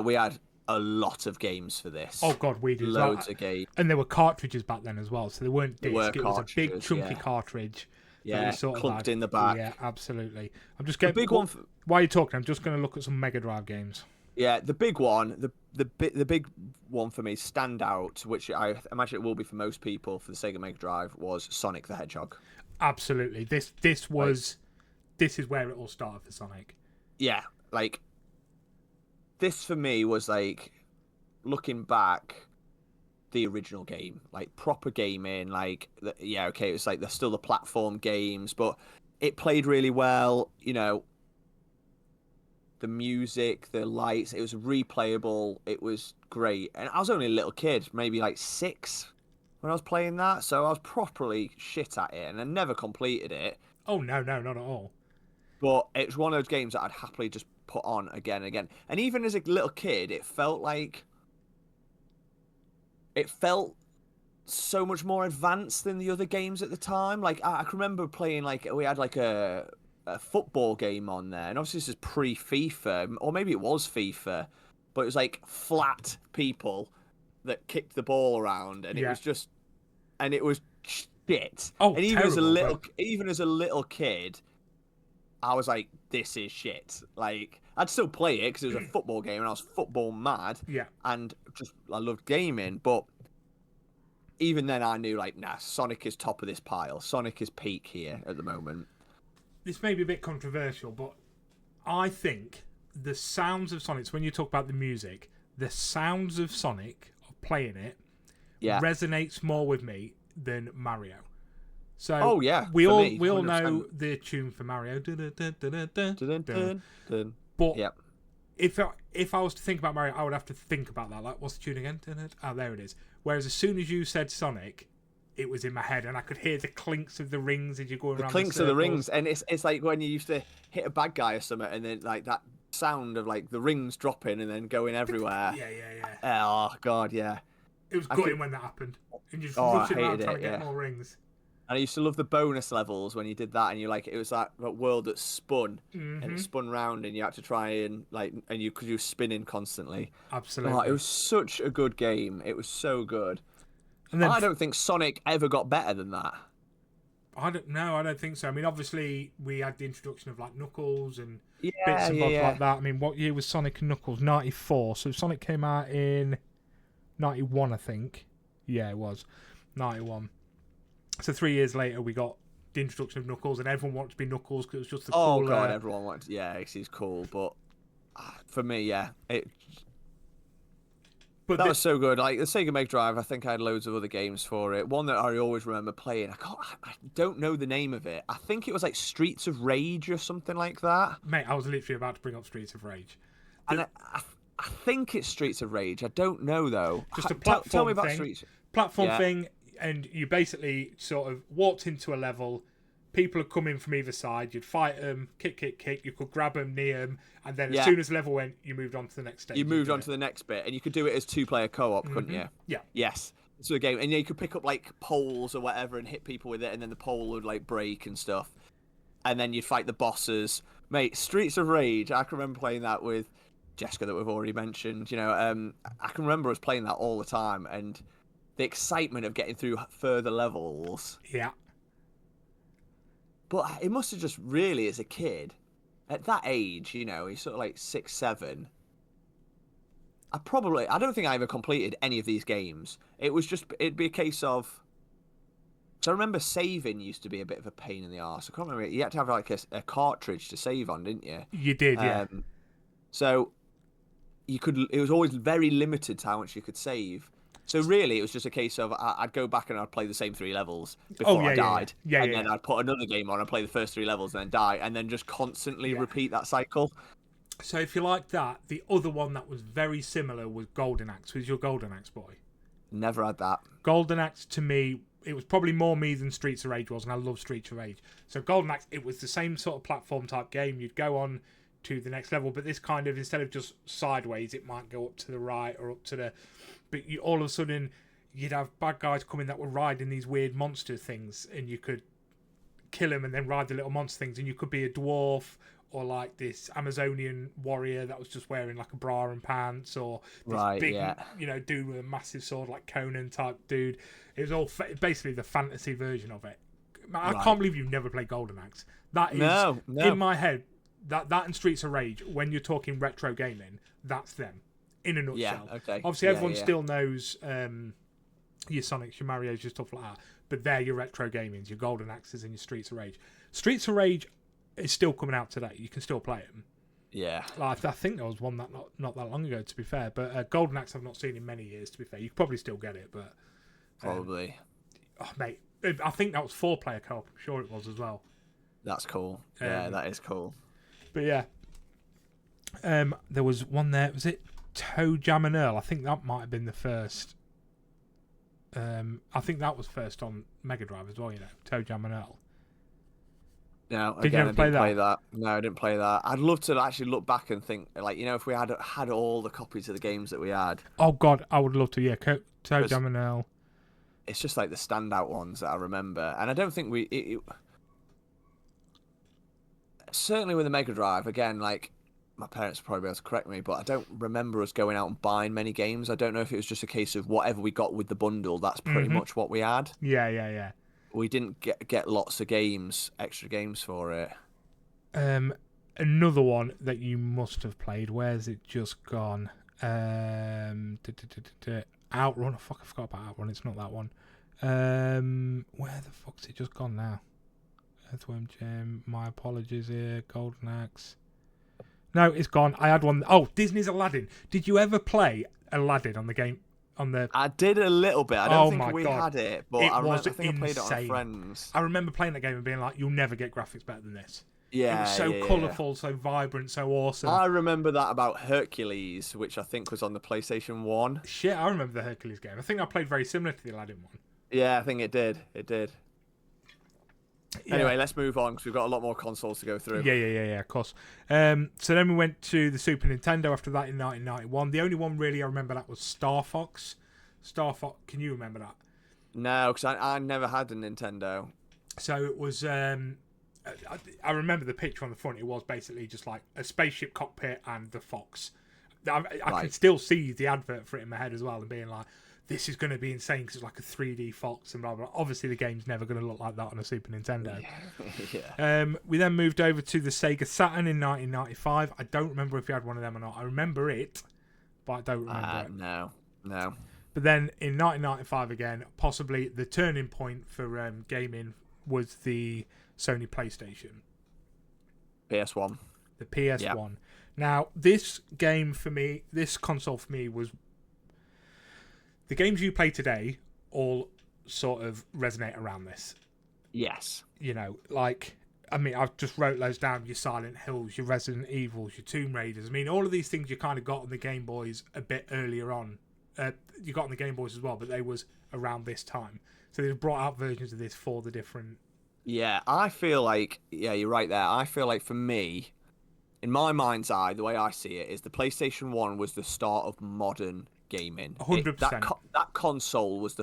we had a lot of games for this. Oh God, we did. Loads of games. And there were cartridges back then as well, so they weren't There disc. were It was a big cartridges, chunky yeah. cartridge. that Yeah, was sort of clunked like- in the back. Yeah, absolutely. I'm just The getting big one. While you're talking, I'm just going to look at some Mega Drive games. Yeah, the big one, the big one for me, standout, which I imagine it will be for most people for the Sega Mega Drive, was Sonic the Hedgehog. Absolutely. This is where it all started for Sonic. Yeah, like this for me was like looking back, the original game, like proper gaming. Like yeah, okay, it was like there's still the platform games, but it played really well. You know, the music, the lights, it was replayable. It was great, and I was only a little kid, maybe like 6 when I was playing that, so I was properly shit at it, and I never completed it. Oh no, not at all. But it's one of those games that I'd happily just put on again and again. And even as a little kid, it felt so much more advanced than the other games at the time. Like I can remember playing, like we had like a football game on there, and obviously this is pre-FIFA, or maybe it was FIFA, but it was like flat people that kicked the ball around, and Yeah. it was shit. Oh, and even terrible, even as a little kid, I was like, this is shit. Like, I'd still play it because it was a football game and I was football mad. Yeah. And I loved gaming. But even then, I knew, like, nah, Sonic is top of this pile. Sonic is peak here at the moment. This may be a bit controversial, but I think the sounds of Sonic, so when you talk about the music, the sounds of Sonic, of playing it, Yeah. resonates more with me than Mario. So Oh, yeah, we for all me, we all 100%. know the tune for Mario. Dun, dun, dun. But Yep. if I was to think about Mario, I would have to think about that. Like, what's the tune again? Oh, there it is. Whereas as soon as you said Sonic, it was in my head, and I could hear the clinks of the rings as you're going The around. clinks of the circles. rings, and it's like when you used to hit a bad guy or something, and then like that sound of like the rings dropping and then going everywhere. Yeah. Oh God, yeah. It was I gutting could- when that happened. And you're just Oh, I rushing around hated trying it, to get yeah. more rings. And I used to love the bonus levels when you did that, and you like it was that world that spun Mm-hmm. and it spun round, and you had to try and like because you were spinning constantly. Absolutely. Oh, it was such a good game. It was so good. And then I don't think Sonic ever got better than that. I don't think so. I mean, obviously we had the introduction of like Knuckles and Yeah, bits and bobs yeah. like that. I mean, what year was Sonic and Knuckles? 94. So Sonic came out in 91, I think. Yeah, it was 91. So 3 years later, we got the introduction of Knuckles, and everyone wanted to be Knuckles because it was just the Oh cool. God, everyone wanted. Yeah, he's cool, but for me, yeah, but that was so good. Like the Sega Mega Drive, I think I had loads of other games for it. One that I always remember playing. I don't know the name of it. I think it was like Streets of Rage or something like that. mate, I was literally about to bring up Streets of Rage. And I think it's Streets of Rage. I don't know though. Just a Tell platform me about thing. Streets. Platform Yeah. thing, and you basically sort of walked into a level. People would come in from either side. You'd fight them, kick. You could grab them, near them, and then as Yeah. soon as the level went, you moved on to the next stage. You moved on to the next bit, and you could do it as 2-player co-op, couldn't you? Yeah. Yes. So a game, and you could pick up like poles or whatever and hit people with it, and then the pole would like break and stuff. And then you'd fight the bosses. Mate, Streets of Rage. I can remember playing that with Jessica that we've already mentioned. You know, I can remember us playing that all the time, and the excitement of getting through further levels. Yeah. But it must have just really, as a kid, at that age, you know, he's sort of like 6, 7. I don't think I ever completed any of these games. It'd be a case of. So I remember saving used to be a bit of a pain in the arse. I can't remember. You had to have like a cartridge to save on, didn't you? You did, yeah. So you could. It was always very limited to how much you could save. So really, it was just a case of I'd go back and I'd play the same 3 levels before I died, and then I'd put another game on and play the first 3 levels and then die, and then just constantly repeat that cycle. So if you like that, the other one that was very similar was Golden Axe. Was your Golden Axe boy? Never had that. Golden Axe, to me, it was probably more me than Streets of Rage was, and I love Streets of Rage. So Golden Axe, it was the same sort of platform type game. You'd go on to the next level, but this kind of, instead of just sideways, it might go up to the right or up to the... But all of a sudden, you'd have bad guys coming that were riding these weird monster things, and you could kill them and then ride the little monster things, and you could be a dwarf or like this Amazonian warrior that was just wearing like a bra and pants, or this big, dude with a massive sword like Conan type dude. It was all basically the fantasy version of it. I can't believe you've never played Golden Axe. That is, in my head, that and Streets of Rage, when you're talking retro gaming, that's them, in a nutshell. Yeah, okay. Obviously, everyone still knows your Sonics, your Marios, your stuff like that, but they're your retro gamings, your Golden Axes and your Streets of Rage. Streets of Rage is still coming out today. You can still play them. Yeah. Like, I think there was one that not that long ago, to be fair. But Golden Axe I've not seen in many years, to be fair. You could probably still get it, but... Probably. Oh, mate. I think that was 4-player co-op. I'm sure it was as well. That's cool. Yeah, that is cool. But yeah. There was one there. Was it Toe Jam and Earl? I think that might have been the first. I think that was first on Mega Drive as well, Toe Jam and Earl. No, Did you ever play that? No, I didn't play that. I'd love to actually look back and think, like, if we had all the copies of the games that we had. Oh God, I would love to. Yeah, Toe Jam and Earl. It's just like the standout ones that I remember, and I don't think certainly with the Mega Drive. Again, like, my parents will probably be able to correct me, but I don't remember us going out and buying many games. I don't know if it was just a case of whatever we got with the bundle. That's pretty much what we had. Yeah. We didn't get lots of games, extra games for it. Another one that you must have played. Where's it just gone? Outrun. Fuck, I forgot about Outrun. It's not that one. Where the fuck's it just gone now? Earthworm Jim. My apologies here. Golden Axe. No, it's gone. I had one. Oh, Disney's Aladdin. Did you ever play Aladdin on the game? I did a little bit. I don't think we had it, but I think I played it on friends. I remember playing that game and being like, "You'll never get graphics better than this." Yeah, it was so colourful, so vibrant, so awesome. I remember that about Hercules, which I think was on the PlayStation 1. Shit, I remember the Hercules game. I think I played very similar to the Aladdin one. Yeah, I think it did. Yeah. Anyway, let's move on because we've got a lot more consoles to go through. Yeah, of course. So then we went to the Super Nintendo after that in 1991. The only one really I remember that was Star Fox. Star Fox, can you remember that? No, because I never had a Nintendo. So it was... I remember the picture on the front. It was basically just like a spaceship cockpit and the fox. I can still see the advert for it in my head as well, and being like, this is going to be insane because it's like a 3D fox and blah, blah. Obviously, the game's never going to look like that on a Super Nintendo. Yeah. We then moved over to the Sega Saturn in 1995. I don't remember if you had one of them or not. I remember it, but I don't remember it. No. But then in 1995 again, possibly the turning point for gaming was the Sony PlayStation. PS1. The PS1. Yeah. Now, this game for me, this console for me was... The games you play today all sort of resonate around this. Yes. I've just wrote those down. Your Silent Hills, your Resident Evils, your Tomb Raiders. I mean, all of these things you kind of got on the Game Boys a bit earlier on. You got on the Game Boys as well, but they was around this time. So they brought out versions of this for the different... Yeah, I feel like... Yeah, you're right there. I feel like for me, in my mind's eye, the way I see it is the PlayStation 1 was the start of modern gaming. 100%. That console was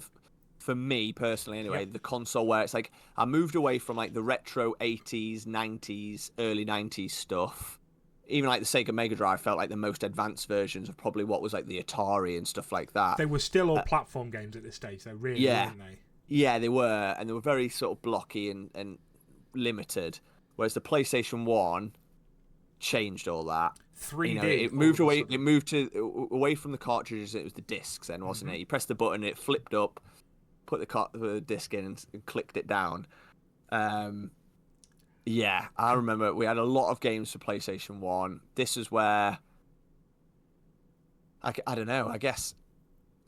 for me personally anyway, the console where it's like I moved away from like the retro 80s, 90s, early 90s stuff. Even like the Sega Mega Drive felt like the most advanced versions of probably what was like the Atari and stuff like that. They were still all platform games at this stage, though, really, weren't they? Yeah, they were, and they were very sort of blocky and limited. Whereas the PlayStation 1 changed all that. 3D. You know, it moved away. It moved away from the cartridges. It was the discs then, wasn't it? You pressed the button, it flipped up, put the disc in, and clicked it down. Yeah, I remember we had a lot of games for PlayStation 1. This is where I don't know. I guess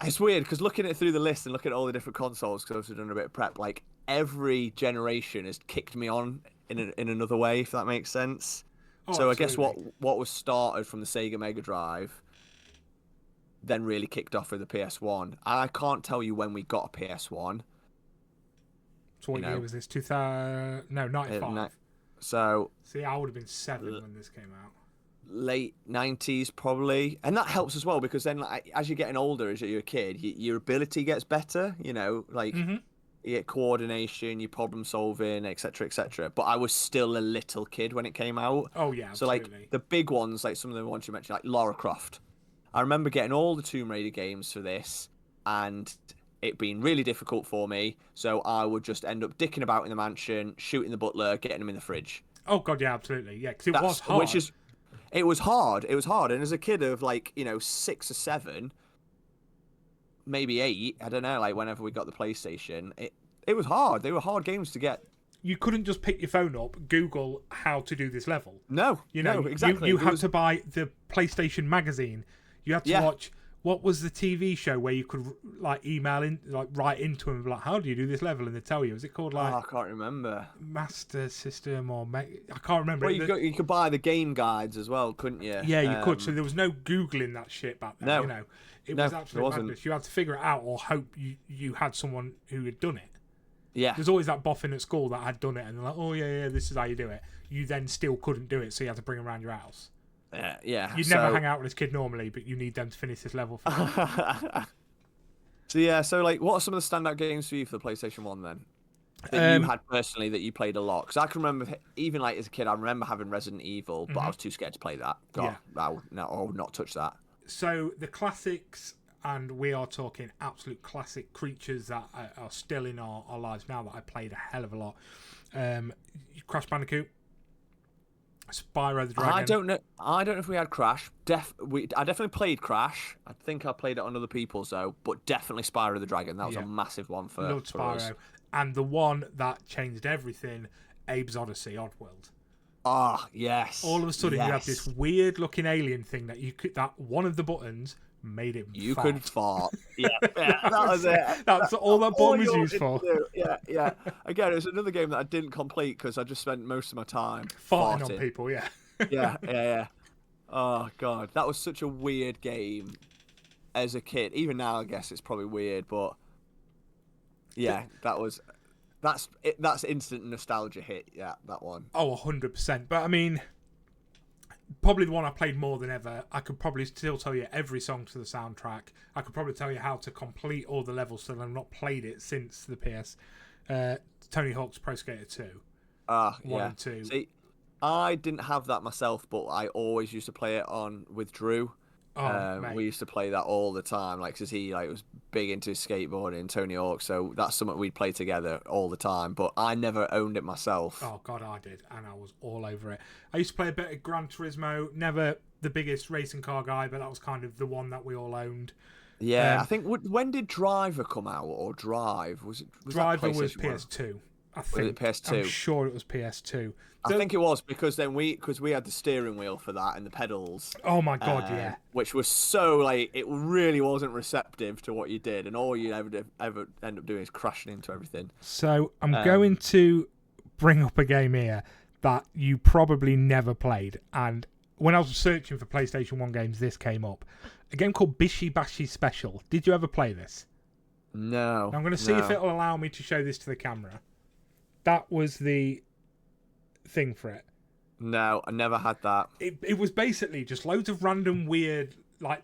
it's weird because looking at it through the list and looking at all the different consoles, because I've done a bit of prep. Like every generation has kicked me on in another way, if that makes sense. Oh, so absolutely. I guess what was started from the Sega Mega Drive then really kicked off with the PS1. I can't tell you when we got a PS1. So what year was this? 2000? No, 95. So see, I would have been 7 when this came out. Late 90s probably, and that helps as well because then like, as you're getting older, as you're a kid, your ability gets better. You know, like you get coordination, your problem solving, etc., etc. But I was still a little kid when it came out. Oh yeah, so absolutely. like the big ones, like some of the ones you mentioned, like Lara Croft. I remember getting all the Tomb Raider games for this, and it being really difficult for me. So I would just end up dicking about in the mansion, shooting the butler, getting him in the fridge. Oh god, yeah, absolutely, yeah, because it was hard. It was hard. It was hard. And as a kid of like, 6 or 7, maybe 8, I don't know, like whenever we got the PlayStation, it was hard. They were hard games to get. You couldn't just pick your phone up, Google how to do this level. No, no, exactly. You had to buy the PlayStation magazine. You had to watch. What was the TV show where you could like email in, like write into them, like, how do you do this level? And they tell you. Was it called like? I can't remember. Master System or I can't remember. Well, you could buy the game guides as well, couldn't you? Yeah, you could. So there was no Googling that shit back then. No, it was absolutely madness. You had to figure it out or hope you had someone who had done it. Yeah. There's always that boffin at school that had done it, and they're like, oh yeah, this is how you do it. You then still couldn't do it, so you had to bring them around your house. Yeah. You'd never hang out with this kid normally, but you need them to finish this level for you. So like, what are some of the standout games for you for the PlayStation 1 then? That you had personally that you played a lot? Because I can remember, even like as a kid, I remember having Resident Evil, but I was too scared to play that. God, I would not touch that. So the classics, and we are talking absolute classic creatures that are still in our lives now that I played a hell of a lot. Crash Bandicoot. Spyro the Dragon. I don't know if we had Crash. I definitely played Crash. I think I played it on other people's though, but definitely Spyro the Dragon. That was a massive one for Spyro. us. And the one that changed everything, Abe's Odyssey, Oddworld. Ah, yes. All of a sudden, you have this weird-looking alien thing that one of the buttons made it. You could fart. Yeah, that was it. That's all that button was used for. Yeah. Again, it was another game that I didn't complete because I just spent most of my time farting on people. Yeah. Yeah. Oh god, that was such a weird game as a kid. Even now, I guess it's probably weird, but yeah, that's instant nostalgia hit. Yeah, that one. Oh, 100%. But I mean, probably the one I played more than ever. I could probably still tell you every song to the soundtrack. I could probably tell you how to complete all the levels, so I've not played it since the PS. Tony Hawk's Pro Skater 2. 1 and 2. See, I didn't have that myself, but I always used to play it with Drew. We used to play that all the time, like, because he was big into skateboarding and Tony Hawk, so that's something we'd play together all the time. But I never owned it myself. Oh god, I did, and I was all over it. I used to play a bit of Gran Turismo. Never the biggest racing car guy, but that was kind of the one that we all owned. Yeah, I think when did Driver come out, or Drive? Was Driver was PS2. I think. Was it PS2? I'm sure it was PS2. I think it was because we had the steering wheel for that and the pedals. Oh my god, yeah. Which was so it really wasn't receptive to what you did, and all you ever end up doing is crashing into everything. So I'm going to bring up a game here that you probably never played, and when I was searching for PlayStation 1 games, this came up. A game called Bishi Bashi Special. Did you ever play this? No. I'm going to see if it'll allow me to show this to the camera. That was the thing for it. No, I never had that. It was basically just loads of random weird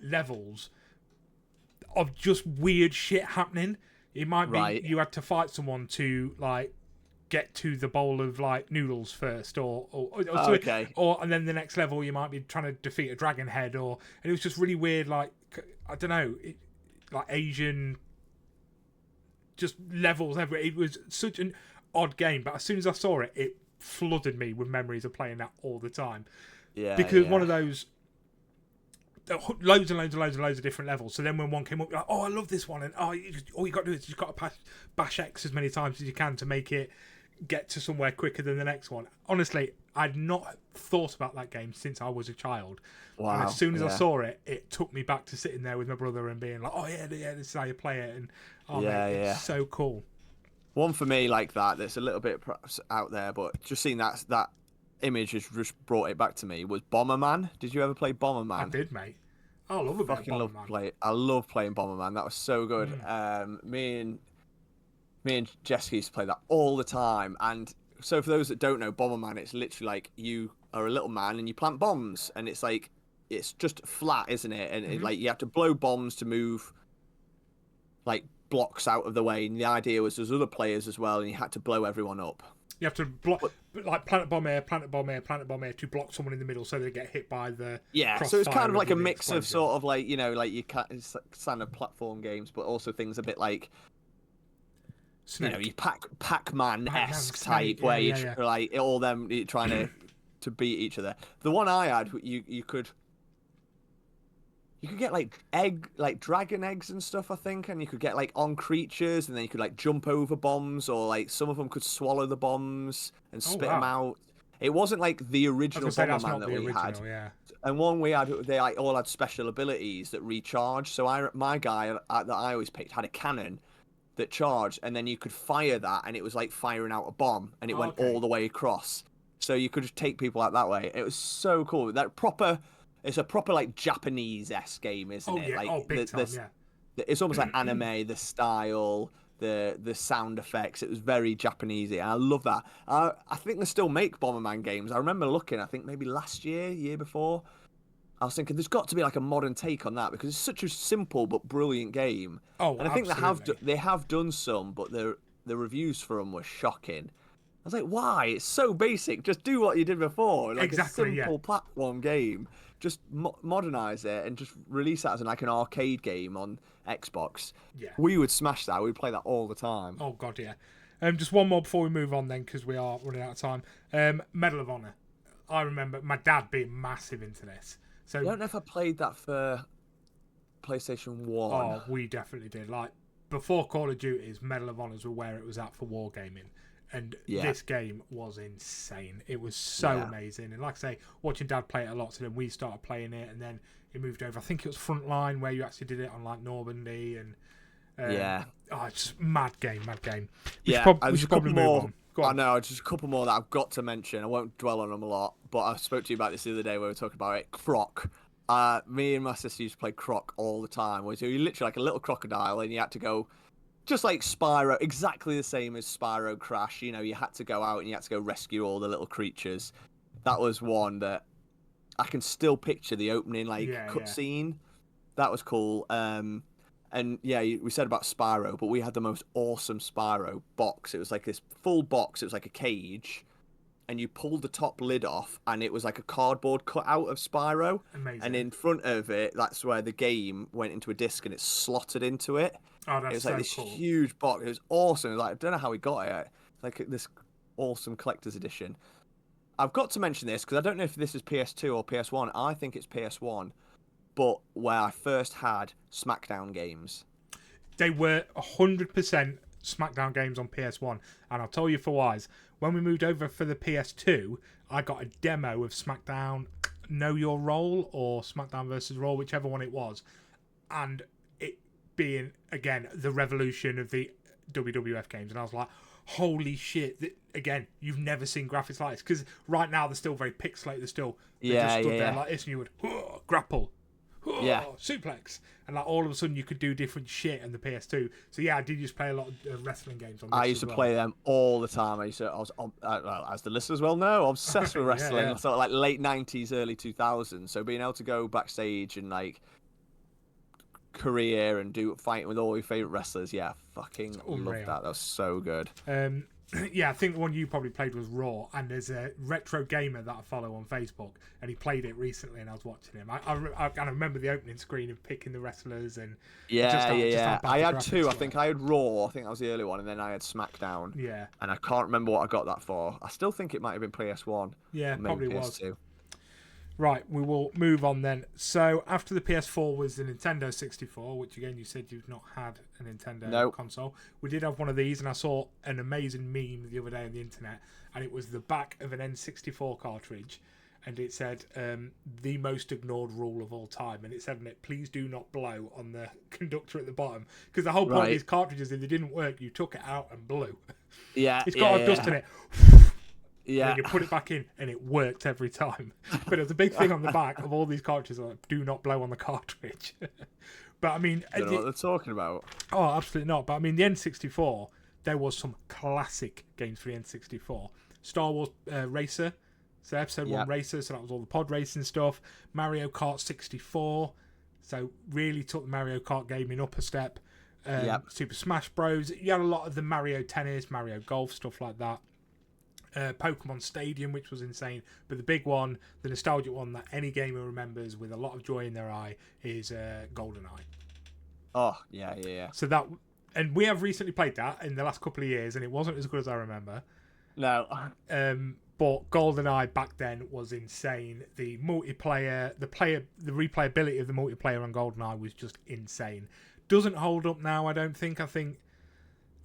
levels of just weird shit happening. It might be you had to fight someone to get to the bowl of noodles first, or and then the next level you might be trying to defeat a dragon head, and it was just really weird. I don't know, Asian just levels everywhere. It was such an odd game, but as soon as I saw it, it flooded me with memories of playing that all the time. Yeah. because one of those loads and loads and loads and loads of different levels. So then when one came up, you're like, oh, I love this one, and all you got to do is you've got to bash X as many times as you can to make it get to somewhere quicker than the next one. Honestly, I'd not thought about that game since I was a child. Wow. And as soon as I saw it, it took me back to sitting there with my brother and being like, oh yeah, this is how you play it, and it's so cool. One for me like that's a little bit perhaps out there, but just seeing that image has just brought it back to me was Bomberman. Did you ever play Bomberman? I did, mate. I love a bit of Bomberman. I love playing Bomberman. That was so good. Me and Jessica used to play that all the time. And so for those that don't know, Bomberman, it's literally like you are a little man and you plant bombs, and it's like it's just flat, isn't it? And it, like you have to blow bombs to move like blocks out of the way. And the idea was there's other players as well, and you had to blow everyone up. You have to block, like planet bomb here, planet bomb here, planet bomb here, to block someone in the middle so they get hit by the So it's kind of like a mix explosion. of sort of like, you know, like you standard platform games, but also things a bit like Snake. You know, you Pac-Man-esque type where you're like all them trying to beat each other. The one I had, you could get like dragon eggs and stuff, I think, and you could get like on creatures, and then you could like jump over bombs, or like some of them could swallow the bombs and spit them out. It wasn't like the original Bomberman that we had. Yeah. And one we had, they like all had special abilities that recharge. So my guy that I always picked had a cannon that charged, and then you could fire that, and it was like firing out a bomb, and it went all the way across. So you could just take people out that way. It was so cool. It's a proper like Japanese-esque game, isn't it? Yeah. Like Big time, it's almost like anime, the style, the sound effects. It was very Japanesey. I love that. I think they still make Bomberman games. I remember looking, I think maybe last year before, I was thinking there's got to be like a modern take on that, because it's such a simple but brilliant game. And I think they have done some, but the reviews for them were shocking. I was like, why? It's so basic. Just do what you did before. Like a simple platform game. Just modernize it and just release that as an arcade game on Xbox. Yeah. We would smash that. We'd play that all the time. Oh god, yeah. Just one more before we move on then, because we are running out of time. Medal of Honor. I remember my dad being massive into this. So I don't know if I played that for PlayStation 1. Oh, we definitely did. Like, before Call of Duty's, Medal of Honors were where it was at for wargaming. And this game was insane. It was so amazing. And like I say, watching Dad play it a lot, so then we started playing it, and then it moved over. I think it was Frontline, where you actually did it on like Normandy, and it's just mad game. We should probably move on. I know, just a couple more that I've got to mention. I won't dwell on them a lot, but I spoke to you about this the other day when we were talking about it. Croc. Me and my sister used to play Croc all the time. So you're literally like a little crocodile, and you had to go, just like Spyro, exactly the same as Spyro Crash. You know, you had to go out and you had to go rescue all the little creatures. That was one that I can still picture the opening cutscene. That was cool. And yeah, we said about Spyro, but we had the most awesome Spyro box. It was like this full box. It was like a cage, and you pulled the top lid off, and it was like a cardboard cut out of Spyro. Amazing. And in front of it, that's where the game went into a disc, and it slotted into it. Oh, that's it was like this huge box. It was awesome. It was like, I don't know how we got it. Like this awesome collector's edition. I've got to mention this because I don't know if this is PS2 or PS1. I think it's PS1, but where I first had SmackDown games. They were 100% SmackDown games on PS1, and I'll tell you for why. When we moved over for the PS2, I got a demo of SmackDown Know Your Role or SmackDown vs. Raw, whichever one it was, and it being, again, the revolution of the WWF games, and I was like, holy shit, again, you've never seen graphics like this, because right now they're still very pixelated. They're still just stood there like this, and you would grapple, suplex, and like all of a sudden you could do different shit on the PS2. So yeah, I did just play a lot of wrestling games on this. I used to play them all the time. I was as the listeners well know, obsessed with wrestling. Yeah. Sort of like late 90s, early 2000s. So being able to go backstage and like career and do fighting with all your favorite wrestlers, fucking love that. That was so good. Yeah, I think the one you probably played was Raw, and there's a retro gamer that I follow on Facebook, and he played it recently, and I was watching him. I remember the opening screen of picking the wrestlers, and I had two. I think I had Raw. I think that was the early one, and then I had SmackDown. Yeah, and I can't remember what I got that for. I still think it might have been PS1. Yeah, probably PS2. was. Right, we will move on then. So after the PS4 was the Nintendo 64, which again you said you've not had a Nintendo Nope. console. We did have one of these, and I saw an amazing meme the other day on the internet, and it was the back of an N64 cartridge, and it said the most ignored rule of all time, and it said in it, please do not blow on the conductor at the bottom, because the whole point of Right. these cartridges, if they didn't work, you took it out and blew. Yeah. It's got yeah, to have yeah. dust in it. Yeah. And you put it back in, and it worked every time. But there's a big thing on the back of all these cartridges like, do not blow on the cartridge. But I mean, I don't know what they're talking about. oh, absolutely not. But I mean, the N64, there was some classic games for the N64. Star Wars Racer, so Episode 1 Yep. Racer, so that was all the pod racing stuff. Mario Kart 64, so really took the Mario Kart gaming up a step. Yep. Super Smash Bros. You had a lot of the Mario Tennis, Mario Golf, stuff like that. Pokemon Stadium, which was insane, but the big one, the nostalgic one that any gamer remembers with a lot of joy in their eye is GoldenEye. Oh, yeah, yeah, yeah. So that, and we have recently played that in the last couple of years, and it wasn't as good as I remember. No. But GoldenEye back then was insane. The multiplayer, the replayability of the multiplayer on GoldenEye was just insane. Doesn't hold up now, I don't think. I think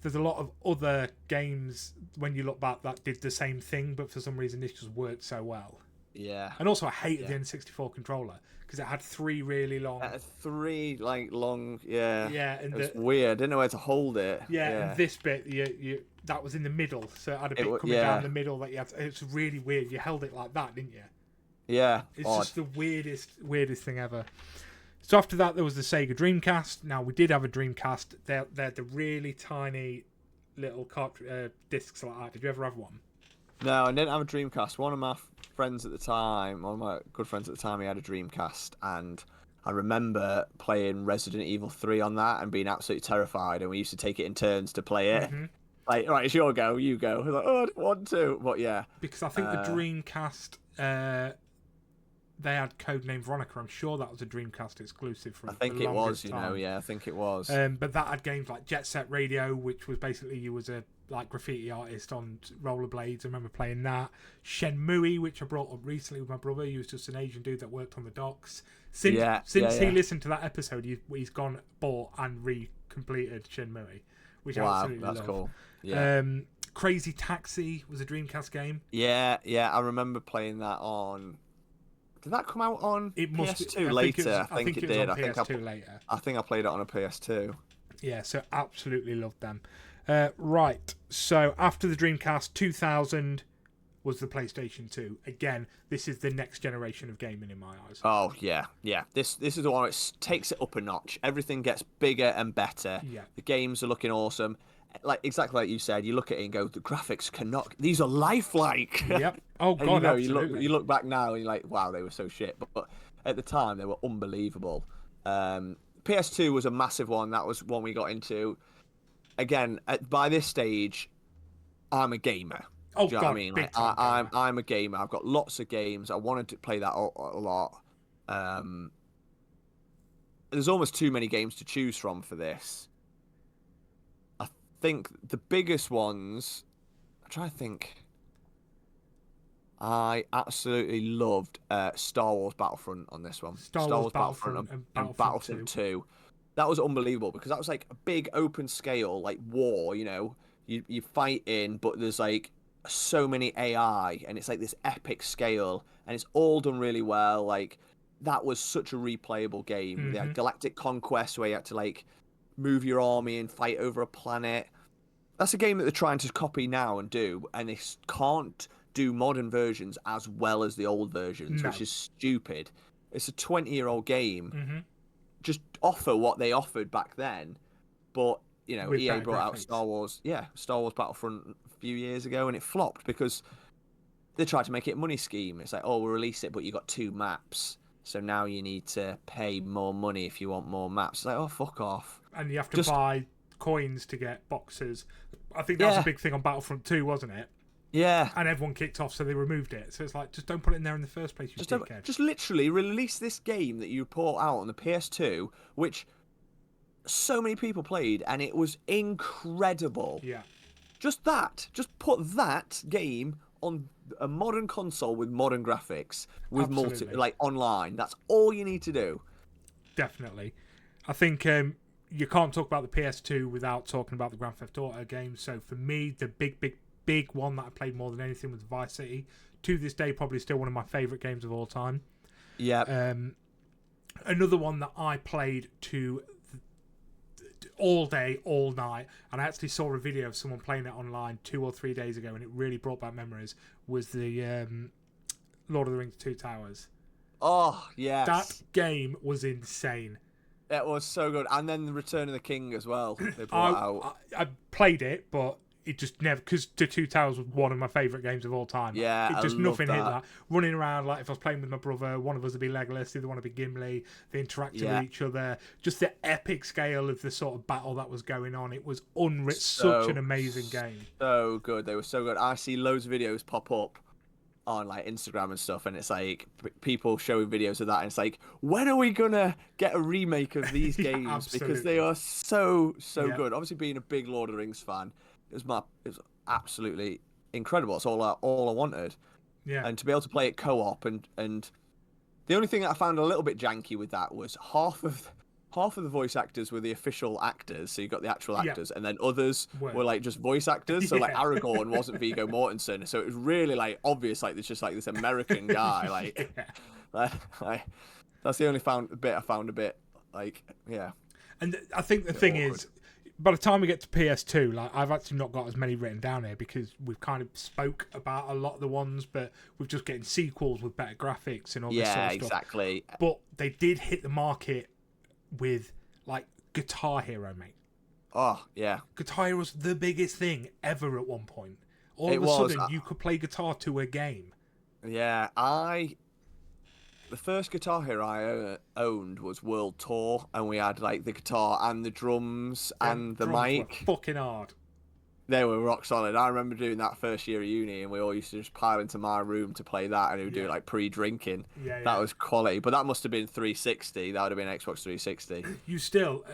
there's a lot of other games when you look back that did the same thing, but for some reason this just worked so well. Yeah. And also I hated the N64 controller because it had three really long. Three long. Yeah. Yeah, and It was weird. I didn't know where to hold it. and this bit you that was in the middle, so it had a bit coming yeah. down the middle that you had. It's really weird. You held it like that, didn't you? Yeah. It's odd. just the weirdest thing ever. So after that, there was the Sega Dreamcast. Now, we did have a Dreamcast. They're the really tiny little discs like that. Did you ever have one? No, I didn't have a Dreamcast. One of my friends at the time, one of my good friends at the time, he had a Dreamcast, and I remember playing Resident Evil 3 on that and being absolutely terrified, and we used to take it in turns to play it. Mm-hmm. Like, right, it's your go, you go. I was like, oh, I don't want to. But yeah. Because I think the Dreamcast, they had Codename Veronica. I'm sure that was a Dreamcast exclusive for I think the it was, longest you time. know, yeah, I think it was. But that had games like Jet Set Radio, which was basically you was a graffiti artist on rollerblades. I remember playing that. Shenmue, which I brought up recently with my brother. He was just an Asian dude that worked on the docks. Since he listened to that episode, he's gone, bought and re-completed Shenmue, which I wow, absolutely that's love. cool. Yeah. Crazy Taxi was a Dreamcast game. Yeah, I remember playing that on. Did that come out on It must PS2 later? I think it was did. on I think PS2 later. I think I played it on a PS2. Yeah, so absolutely loved them. Right, so after the Dreamcast, 2000 was the PlayStation 2. Again, this is the next generation of gaming in my eyes. Oh yeah. This is the one that takes it up a notch. Everything gets bigger and better. Yeah. The games are looking awesome. Like exactly like you said, you look at it and go, the graphics cannot. These are lifelike. Yep. Oh And, god, you absolutely. look back now and you're like, wow, they were so shit. But at the time, they were unbelievable. PS2 was a massive one. That was one we got into. Again, by this stage, I'm a gamer. Oh Do you know god, what I mean? big Like, time gamer. I'm a gamer. I've got lots of games. I wanted to play that a lot. There's almost too many games to choose from for this. I think the biggest ones. I'm trying to think. I absolutely loved Star Wars Battlefront on this one. Star Wars Battlefront and Battlefront 2. That was unbelievable because that was like a big open scale, like war, you know. You fight in, but there's like so many AI and it's like this epic scale and it's all done really well. Like that was such a replayable game. Mm-hmm. They had Galactic Conquest where you had to like move your army and fight over a planet. That's a game that they're trying to copy now and do, and they can't do modern versions as well as the old versions, which is stupid. It's a 20-year-old game. Mm-hmm. Just offer what they offered back then, but you know, With EA better brought out graphics. Star Wars Battlefront a few years ago, and it flopped because they tried to make it a money scheme. It's like, oh, we'll release it, but you got 2 maps, so now you need to pay more money if you want more maps. It's like, oh, fuck off. And you have to buy coins to get boxes. I think that was a big thing on Battlefront 2, wasn't it? Yeah. And everyone kicked off, so they removed it. So it's like, just don't put it in there in the first place, you dickhead. Just literally release this game that you brought out on the PS2, which so many people played, and it was incredible. Yeah. Just put that game on a modern console with modern graphics, with Absolutely. like online. That's all you need to do. Definitely. I think you can't talk about the PS2 without talking about the Grand Theft Auto games. So for me, the big one that I played more than anything was Vice City. To this day, probably still one of my favourite games of all time. Yeah. Another one that I played to all day, all night, and I actually saw a video of someone playing it online 2 or 3 days ago, and it really brought back memories, was the Lord of the Rings 2 Towers. Oh, yes. That game was insane. It was so good. And then the Return of the King as well. They brought out. I played it, but it just never, because the Two Towers was one of my favourite games of all time. Yeah, it just I love nothing hit that. that. Running around, like if I was playing with my brother, one of us would be Legolas, the other one would be Gimli. They interacted with each other. Just the epic scale of the sort of battle that was going on. It was such an amazing game. So good. They were so good. I see loads of videos pop up on like Instagram and stuff, and it's like people showing videos of that, and it's like, when are we gonna get a remake of these games? Because they are so good. Obviously, being a big Lord of the Rings fan, it was absolutely incredible. It's all I wanted. Yeah. And to be able to play it co-op, and the only thing that I found a little bit janky with that was half of the voice actors were the official actors, so you got the actual actors, and then others were like just voice actors. So like Aragorn wasn't Viggo Mortensen, so it was really like obvious, like there's just like this American guy, like, like that's the only bit I found a bit like, yeah. And I think the thing is, by the time we get to PS2, like I've actually not got as many written down here because we've kind of spoke about a lot of the ones, but we're just getting sequels with better graphics and all this sort of stuff. Yeah, exactly. But they did hit the market with like Guitar Hero, mate. Oh yeah, Guitar Hero was the biggest thing ever at one point. All of a sudden, you could play guitar to a game. Yeah, the first Guitar Hero I owned was World Tour, and we had like the guitar and the drums and the mic. Were fucking hard. They were rock solid. I remember doing that first year of uni, and we all used to just pile into my room to play that, and we would do it like pre-drinking. Yeah, that was quality. But that must have been 360. That would have been Xbox 360. You still,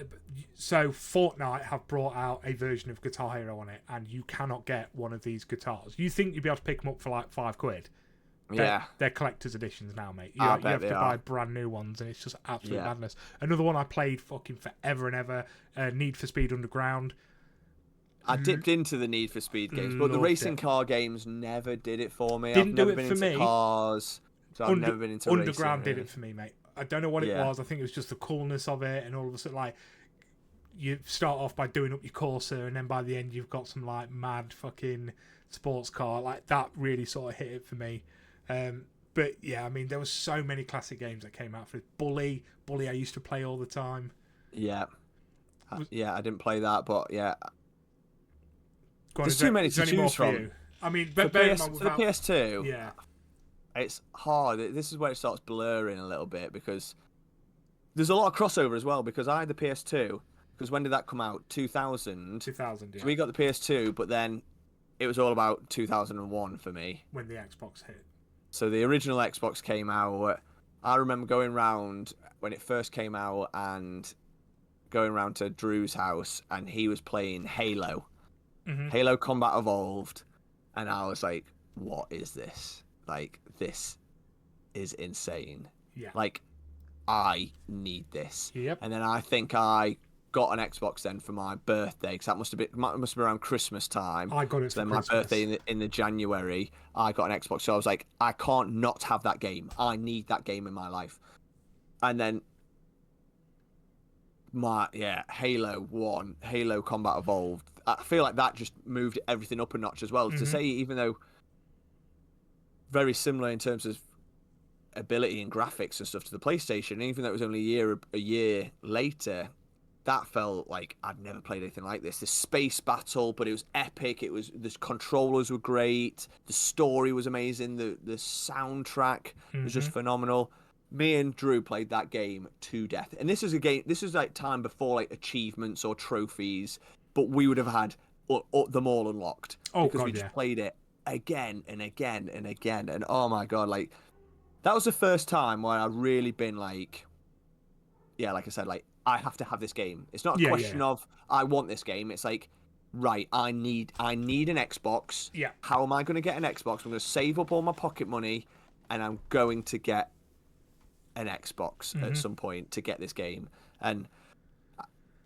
so Fortnite have brought out a version of Guitar Hero on it, and you cannot get one of these guitars. You think you'd be able to pick them up for like £5? They're collector's editions now, mate. You have to buy brand new ones, and it's just absolute madness. Another one I played fucking forever and ever, Need for Speed Underground. I dipped into the Need for Speed games, but the racing car games never did it for me. Didn't I've never do it been for into me. Cars, so I've never been into Underground racing, did it for me, mate. I don't know what it was. I think it was just the coolness of it, and all of a sudden, like, you start off by doing up your Corsa, and then by the end, you've got some like mad fucking sports car. Like that really sort of hit it for me. But yeah, I mean, there were so many classic games that came out for it. Bully, I used to play all the time. Yeah, I didn't play that, but yeah. There's too many to choose from. I mean, for the PS2, yeah, it's hard. This is where it starts blurring a little bit because there's a lot of crossover as well. Because I had the PS2. Because when did that come out? 2000. 2000. Yeah. So we got the PS2, but then it was all about 2001 for me. When the Xbox hit. So the original Xbox came out. I remember going round when it first came out and going round to Drew's house, and he was playing Halo. Mm-hmm. Halo Combat Evolved, and I was like, what is this? Like, this is insane. Yeah. Like, I need this. Yep. And then I think I got an Xbox then for my birthday, because that must have been around Christmas time. I got it so for then Christmas. My birthday in the January, I got an Xbox. So I was like, I can't not have that game. I need that game in my life. And then Halo 1, Halo Combat Evolved. I feel like that just moved everything up a notch as well. Mm-hmm. To say, even though very similar in terms of ability and graphics and stuff to the PlayStation, even though it was only a year later, that felt like I'd never played anything like this. The space battle, but it was epic. The controllers were great. The story was amazing. The soundtrack was just phenomenal. Me and Drew played that game to death. And this is like time before like achievements or trophies, but we would have had them all unlocked because we just played it again and again and again. And oh my God, like that was the first time where I'd really been like, like I said, like I have to have this game. It's not a question of I want this game. It's like, right, I need an Xbox. Yeah. How am I going to get an Xbox? I'm going to save up all my pocket money, and I'm going to get an Xbox at some point to get this game. And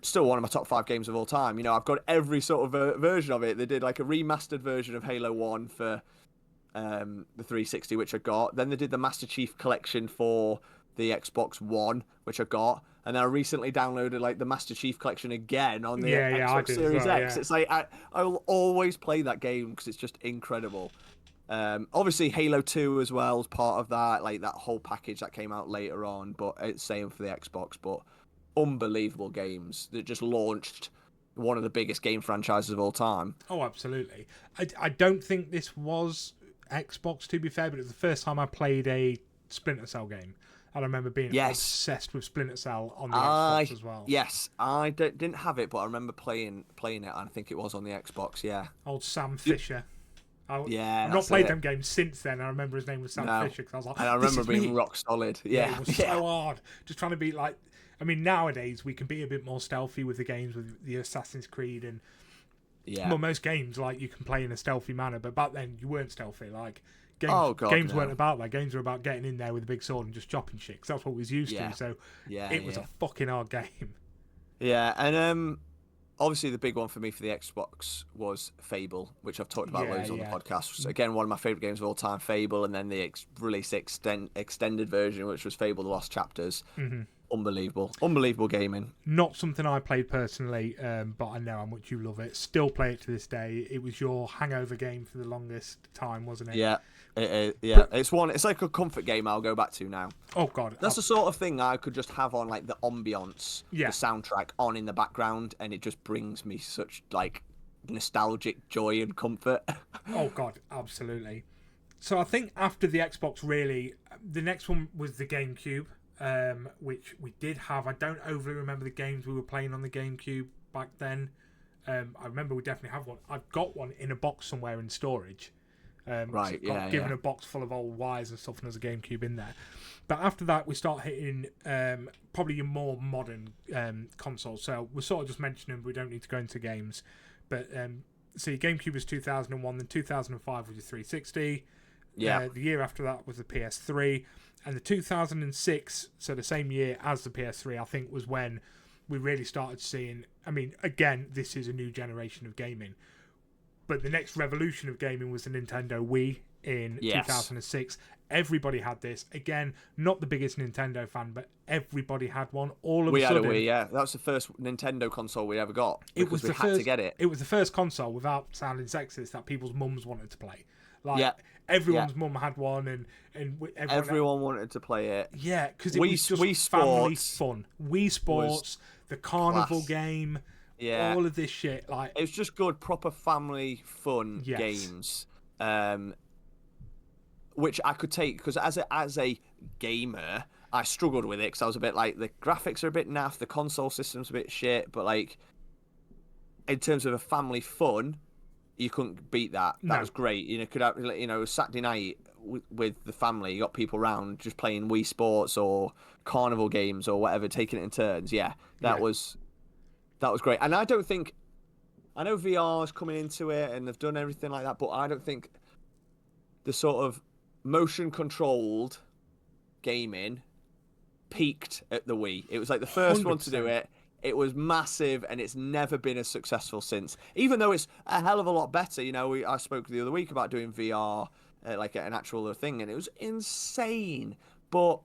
still one of my top 5 games of all time. You know, I've got every sort of version of it. They did like a remastered version of Halo 1 for the 360, which I got. Then they did the Master Chief Collection for the Xbox One, which I got. And I recently downloaded like the Master Chief Collection again on the Xbox Series X. It's like I will always play that game because it's just incredible. Obviously Halo 2 as well as part of that, like that whole package that came out later on, but it's same for the Xbox. But unbelievable games that just launched one of the biggest game franchises of all time. Oh, absolutely. I don't think this was Xbox, to be fair, but it was the first time I played a Splinter Cell game. And I remember being obsessed with Splinter Cell on the Xbox as well. Yes, I didn't have it, but I remember playing it. I think it was on the Xbox, yeah. Old Sam Fisher. I've not played them games since then. I remember his name was Sam Fisher because I was like, and I remember being rock solid. Yeah, it was so hard. Just trying to be like, I mean, nowadays we can be a bit more stealthy with the games, with the Assassin's Creed and well, most games like you can play in a stealthy manner, but back then you weren't stealthy. Like games weren't about that. Games were about getting in there with a big sword and just chopping shit. Because that's what we was used to. So it was a fucking hard game. Yeah, and obviously the big one for me for the Xbox was Fable, which I've talked about loads on the podcast. Again, one of my favourite games of all time, Fable, and then the release extended version, which was Fable: The Lost Chapters. Unbelievable gaming. Not something I played personally, but I know how much you love it. Still play it to this day. It was your hangover game for the longest time, wasn't it? Yeah. It's like a comfort game I'll go back to now. Oh god, that's the sort of thing I could just have on like the ambience, the soundtrack on in the background, and it just brings me such like nostalgic joy and comfort. Oh god, absolutely. So I think after the Xbox, really, the next one was the GameCube, which we did have. I don't overly remember the games we were playing on the GameCube back then. I remember we definitely have one. I've got one in a box somewhere in storage. Given a box full of old wires and stuff, and there's a GameCube in there. But after that, we start hitting probably your more modern consoles. So we're sort of just mentioning we don't need to go into games. But so your GameCube was 2001, then 2005 was your 360. The year after that was the PS3, and the 2006, so the same year as the PS3, I think was when we really started seeing. I mean, again, this is a new generation of gaming. But the next revolution of gaming was the Nintendo Wii in 2006. Everybody had this. Again, not the biggest Nintendo fan, but everybody had one. We had a Wii, yeah. That was the first Nintendo console we ever got. We had to get it. It was the first console, without sounding sexist, that people's mums wanted to play. Everyone's mum had one, and everyone wanted to play it. Yeah, because it was just family fun. Wii Sports, the carnival game. Yeah, all of this shit, like it was just good, proper family fun games, which I could take because as a gamer, I struggled with it because I was a bit like the graphics are a bit naff, the console system's a bit shit, but like in terms of a family fun, you couldn't beat that. That was great. You know, could have Saturday night with the family, you got people around just playing Wii Sports or carnival games or whatever, taking it in turns. That was great. And I know VR is coming into it and they've done everything like that, but I don't think the sort of motion controlled gaming peaked at the Wii. It was like the first 100%. One to do it. It was massive and it's never been as successful since. Even though it's a hell of a lot better. You know, I spoke the other week about doing VR, like an actual thing, and it was insane. But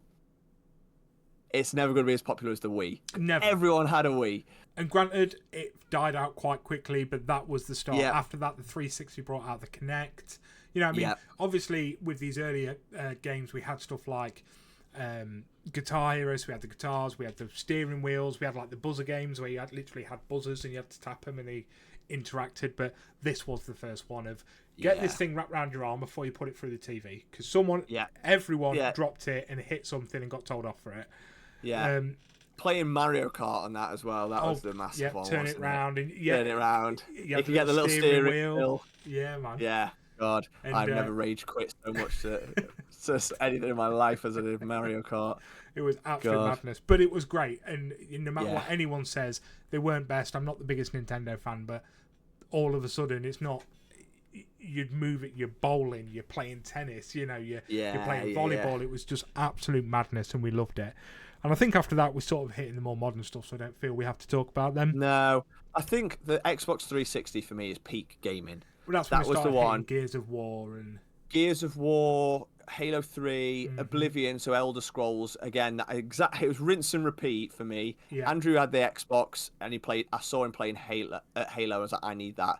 it's never going to be as popular as the Wii. Never. Everyone had a Wii. And granted, it died out quite quickly, but that was the start. After that, the 360 brought out the Kinect. You know what I mean? Obviously, with these earlier games, we had stuff like Guitar Hero, so we had the guitars, we had the steering wheels, we had like the buzzer games where you literally had buzzers and you had to tap them and they interacted. But this was the first one of get this thing wrapped around your arm before you put it through the TV. Because everyone dropped it and hit something and got told off for it. Yeah. Playing Mario Kart on that as well. That was the massive one. Turn it round. And, turn it round. You can get the little steering wheel. Yeah, man. Yeah. God, I've never rage quit so much to anything in my life as I did Mario Kart. It was absolute madness. But it was great. And no matter what anyone says, they weren't best. I'm not the biggest Nintendo fan, but all of a sudden it's not. You'd move it. You're bowling. You're playing tennis. You're playing volleyball. It was just absolute madness, and we loved it. And I think after that we're sort of hitting the more modern stuff, so I don't feel we have to talk about them. No, I think the Xbox 360 for me is peak gaming. Well, that was the one. Gears of War and Gears of War, Halo 3, Oblivion, so Elder Scrolls. Again, it was rinse and repeat for me. Yeah. Andrew had the Xbox, and I saw him playing Halo. I was like, I need that.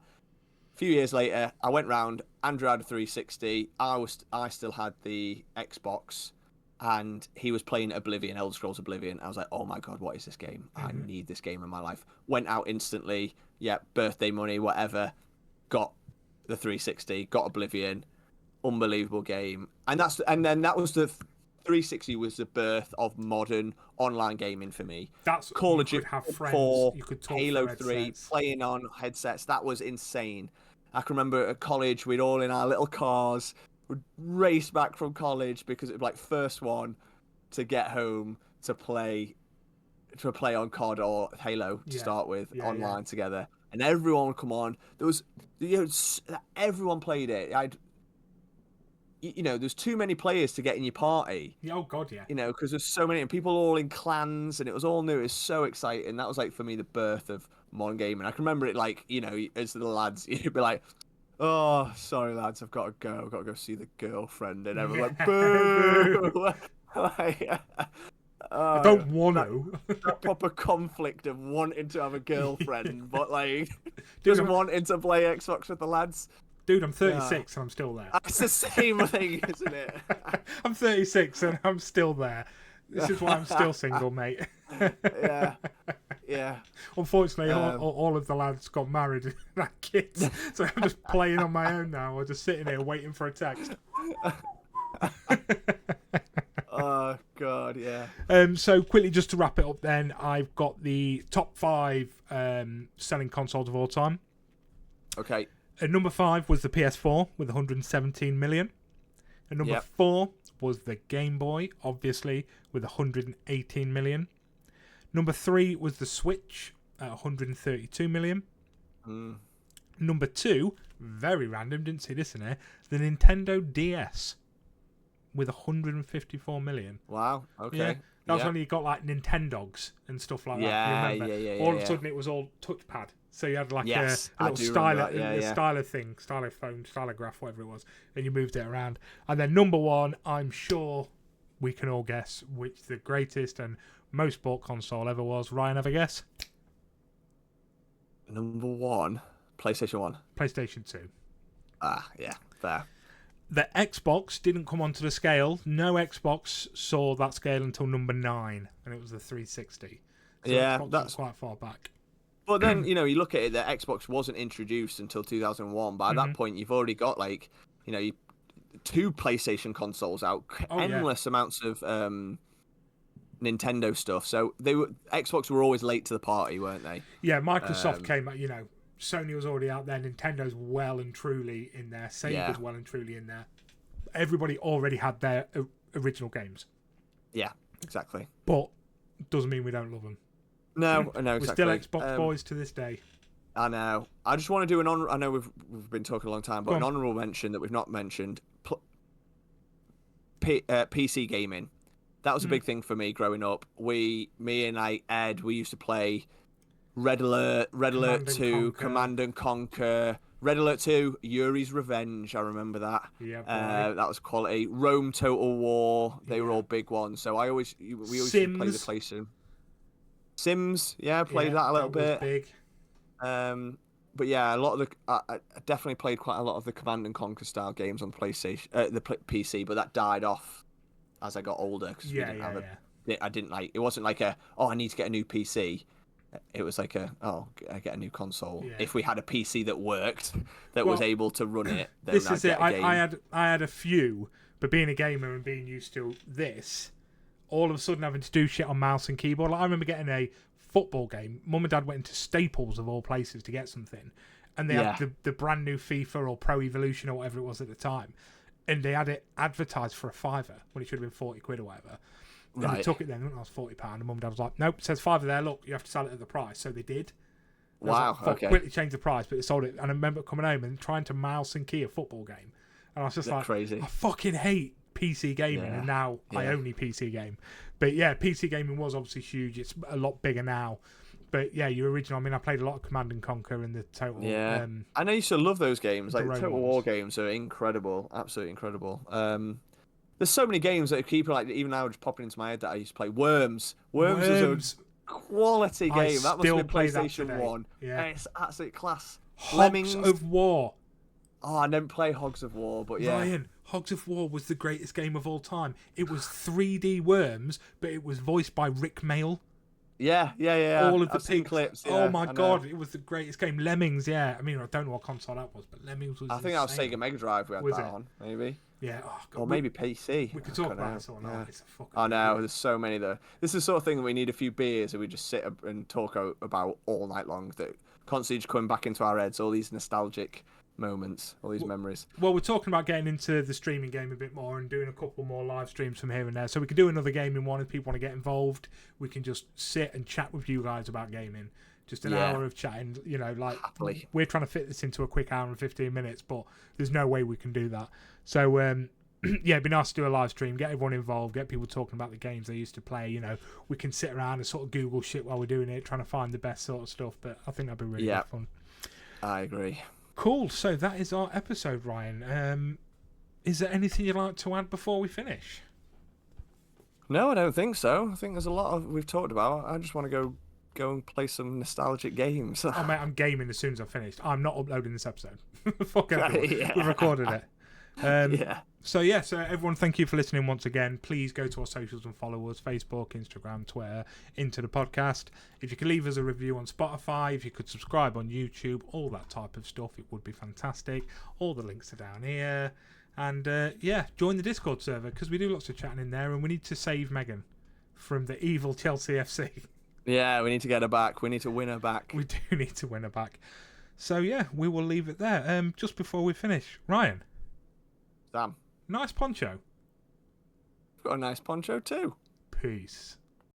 A few years later, I went round. Andrew had a 360. I still had the Xbox, and he was playing Oblivion, Elder Scrolls Oblivion. I was like, oh my god, what is this game? I need this game in my life. Went out instantly. Yeah, birthday money, whatever. Got the 360. Got Oblivion. Unbelievable game. And then that was the 360 was the birth of modern online gaming for me. That's Call of Duty 4, you could talk Halo 3, playing on headsets. That was insane. I can remember at college, we'd all in our little cars, would race back from college because it was like first one to get home to play on COD or Halo to start with online together. And everyone would come on. There was, everyone played it. There's too many players to get in your party. Oh god, yeah. Because there's so many, and people all in clans, and it was all new. It was so exciting. That was like for me the birth of modern gaming. I can remember it like, as the lads, you'd be like, "Oh, sorry lads, I've got to go. I've got to go see the girlfriend," and everyone's like, "Boo!" I don't want to. That proper conflict of wanting to have a girlfriend, but like just wanting to play Xbox with the lads. Dude, I'm 36 and I'm still there. It's the same thing, isn't it? I'm 36 and I'm still there. This is why I'm still single, mate. Yeah. Unfortunately, all of the lads got married and had kids, so I'm just playing on my own now, or just sitting here waiting for a text. Oh god, yeah. So quickly, just to wrap it up, then I've got the top 5 selling consoles of all time. Okay. At number 5 was the PS4 with 117 million. At number 4 was the Game Boy, obviously, with 118 million. Number 3 was the Switch at 132 million. Number 2, very random, didn't see this in here, the Nintendo DS with 154 million. Wow, okay. Yeah. That was when you got like Nintendogs and stuff like that. Yeah. All of a sudden it was all touchpad. So you had like a little styler thing, stylophone, stylograph, whatever it was, and you moved it around. And then number 1, I'm sure we can all guess which the greatest and most bought console ever was. Ryan, have a guess? Number 1, PlayStation 1. PlayStation 2. Ah, yeah, fair. The Xbox didn't come onto the scale. No Xbox saw that scale until number 9, and it was the 360. So Xbox was quite far back. But then, you look at it, the Xbox wasn't introduced until 2001. By that point, you've already got, 2 PlayStation consoles out, endless amounts of Nintendo stuff. So Xbox were always late to the party, weren't they? Yeah, Microsoft came out, Sony was already out there. Nintendo's well and truly in there. Sega's well and truly in there. Everybody already had their original games. Yeah, exactly. But doesn't mean we don't love them. No, exactly. We're still Xbox boys to this day. I know. I just want to do I know we've been talking a long time, but an honourable mention that we've not mentioned. PC gaming. That was a big thing for me growing up. Me and Ed, we used to play Red Alert 2, Command and Conquer, Red Alert 2, Yuri's Revenge. I remember that. Yeah, that was quality. Rome Total War. They were all big ones. So we always used to play the PlayStation. Sims, played that a little bit. Big. But yeah, a lot of I definitely played quite a lot of the Command and Conquer style games on PlayStation, the PC. But that died off as I got older because we didn't have I didn't like. It wasn't like I need to get a new PC. It was like I get a new console. Yeah. If we had a PC that worked, that was able to run it, then this is it. I had a few, but being a gamer and being used to this, all of a sudden having to do shit on mouse and keyboard. Like, I remember getting a football game. Mum and Dad went into Staples of all places to get something, and they had the brand new FIFA or Pro Evolution or whatever it was at the time, and they had it advertised for £5 when it should have been 40 quid or whatever. And they took it then when I was £40, and Mum and Dad was like, "Nope, it says £5 there. Look, you have to sell it at the price." So they did, And I was Wow, like, fuck, okay. quickly changed the price, but it sold it. And I remember coming home and trying to mouse and key a football game. And I was just They're like, crazy. I fucking hate PC gaming, Yeah, and now I yeah. only PC game. But yeah, PC gaming was obviously huge. It's a lot bigger now. But yeah, your original, I mean, I played a lot of Command and Conquer and the Total. Yeah, and I used to love those games. the Like the Rome Total ones. War games are incredible, absolutely incredible. There's so many games that keep like even now just popping into my head that I used to play. Worms was Worms. a quality I game. That must still have been play that PlayStation today. 1. Yeah. It's absolute class. Hogs Lemmings. of War. Oh, I didn't play Hogs of War, but yeah. Ryan, Hogs of War was the greatest game of all time. It was 3D Worms, but it was voiced by Rick Mail. Yeah. All of the I've seen pigs. clips. Oh yeah, my I know. god, it was the greatest game. Lemmings, yeah. I mean, I don't know what console that was, but Lemmings was I think that was insane. Sega Mega Drive we had Was that it? on, maybe. Yeah, oh god. Or maybe PC. We could I talk don't about know. this or not. Yeah. It's a fucking I know, there's so many there. This is the sort of thing that we need a few beers and we just sit up and talk about all night long. That constantly just coming back into our heads, all these nostalgic moments, all these memories. Well, we're talking about getting into the streaming game a bit more and doing a couple more live streams from here and there. So we could do another gaming one if people want to get involved. We can just sit and chat with you guys about gaming. Just an Yeah. hour of chatting, you know, like Happily. we're trying to fit this into a quick hour and 15 minutes, but there's no way we can do that. So, yeah, it'd be nice to do a live stream, get everyone involved, get people talking about the games they used to play. You know, we can sit around and sort of Google shit while we're doing it, trying to find the best sort of stuff. But I think that'd be really Yeah. good fun. I agree. Cool. So that is our episode, Ryan. Is there anything you'd like to add before we finish? No, I don't think so. I think there's a lot of we've talked about. I just want to go and play some nostalgic games. Oh, mate, I'm gaming as soon as I've finished. I'm not uploading this episode. Fuck everyone. Yeah. We've recorded it. Yeah. So everyone, thank you for listening once again. Please go to our socials and follow us: Facebook, Instagram, Twitter, Into the Podcast. If you could leave us a review on Spotify, if you could subscribe on YouTube, all that type of stuff, it would be fantastic. All the links are down here. And join the Discord server because we do lots of chatting in there, and we need to save Megan from the evil Chelsea FC. Yeah, we need to get her back. We need to win her back. We do need to win her back. So we will leave it there. Just before we finish, Ryan, Sam, nice poncho. got a nice poncho too. Peace.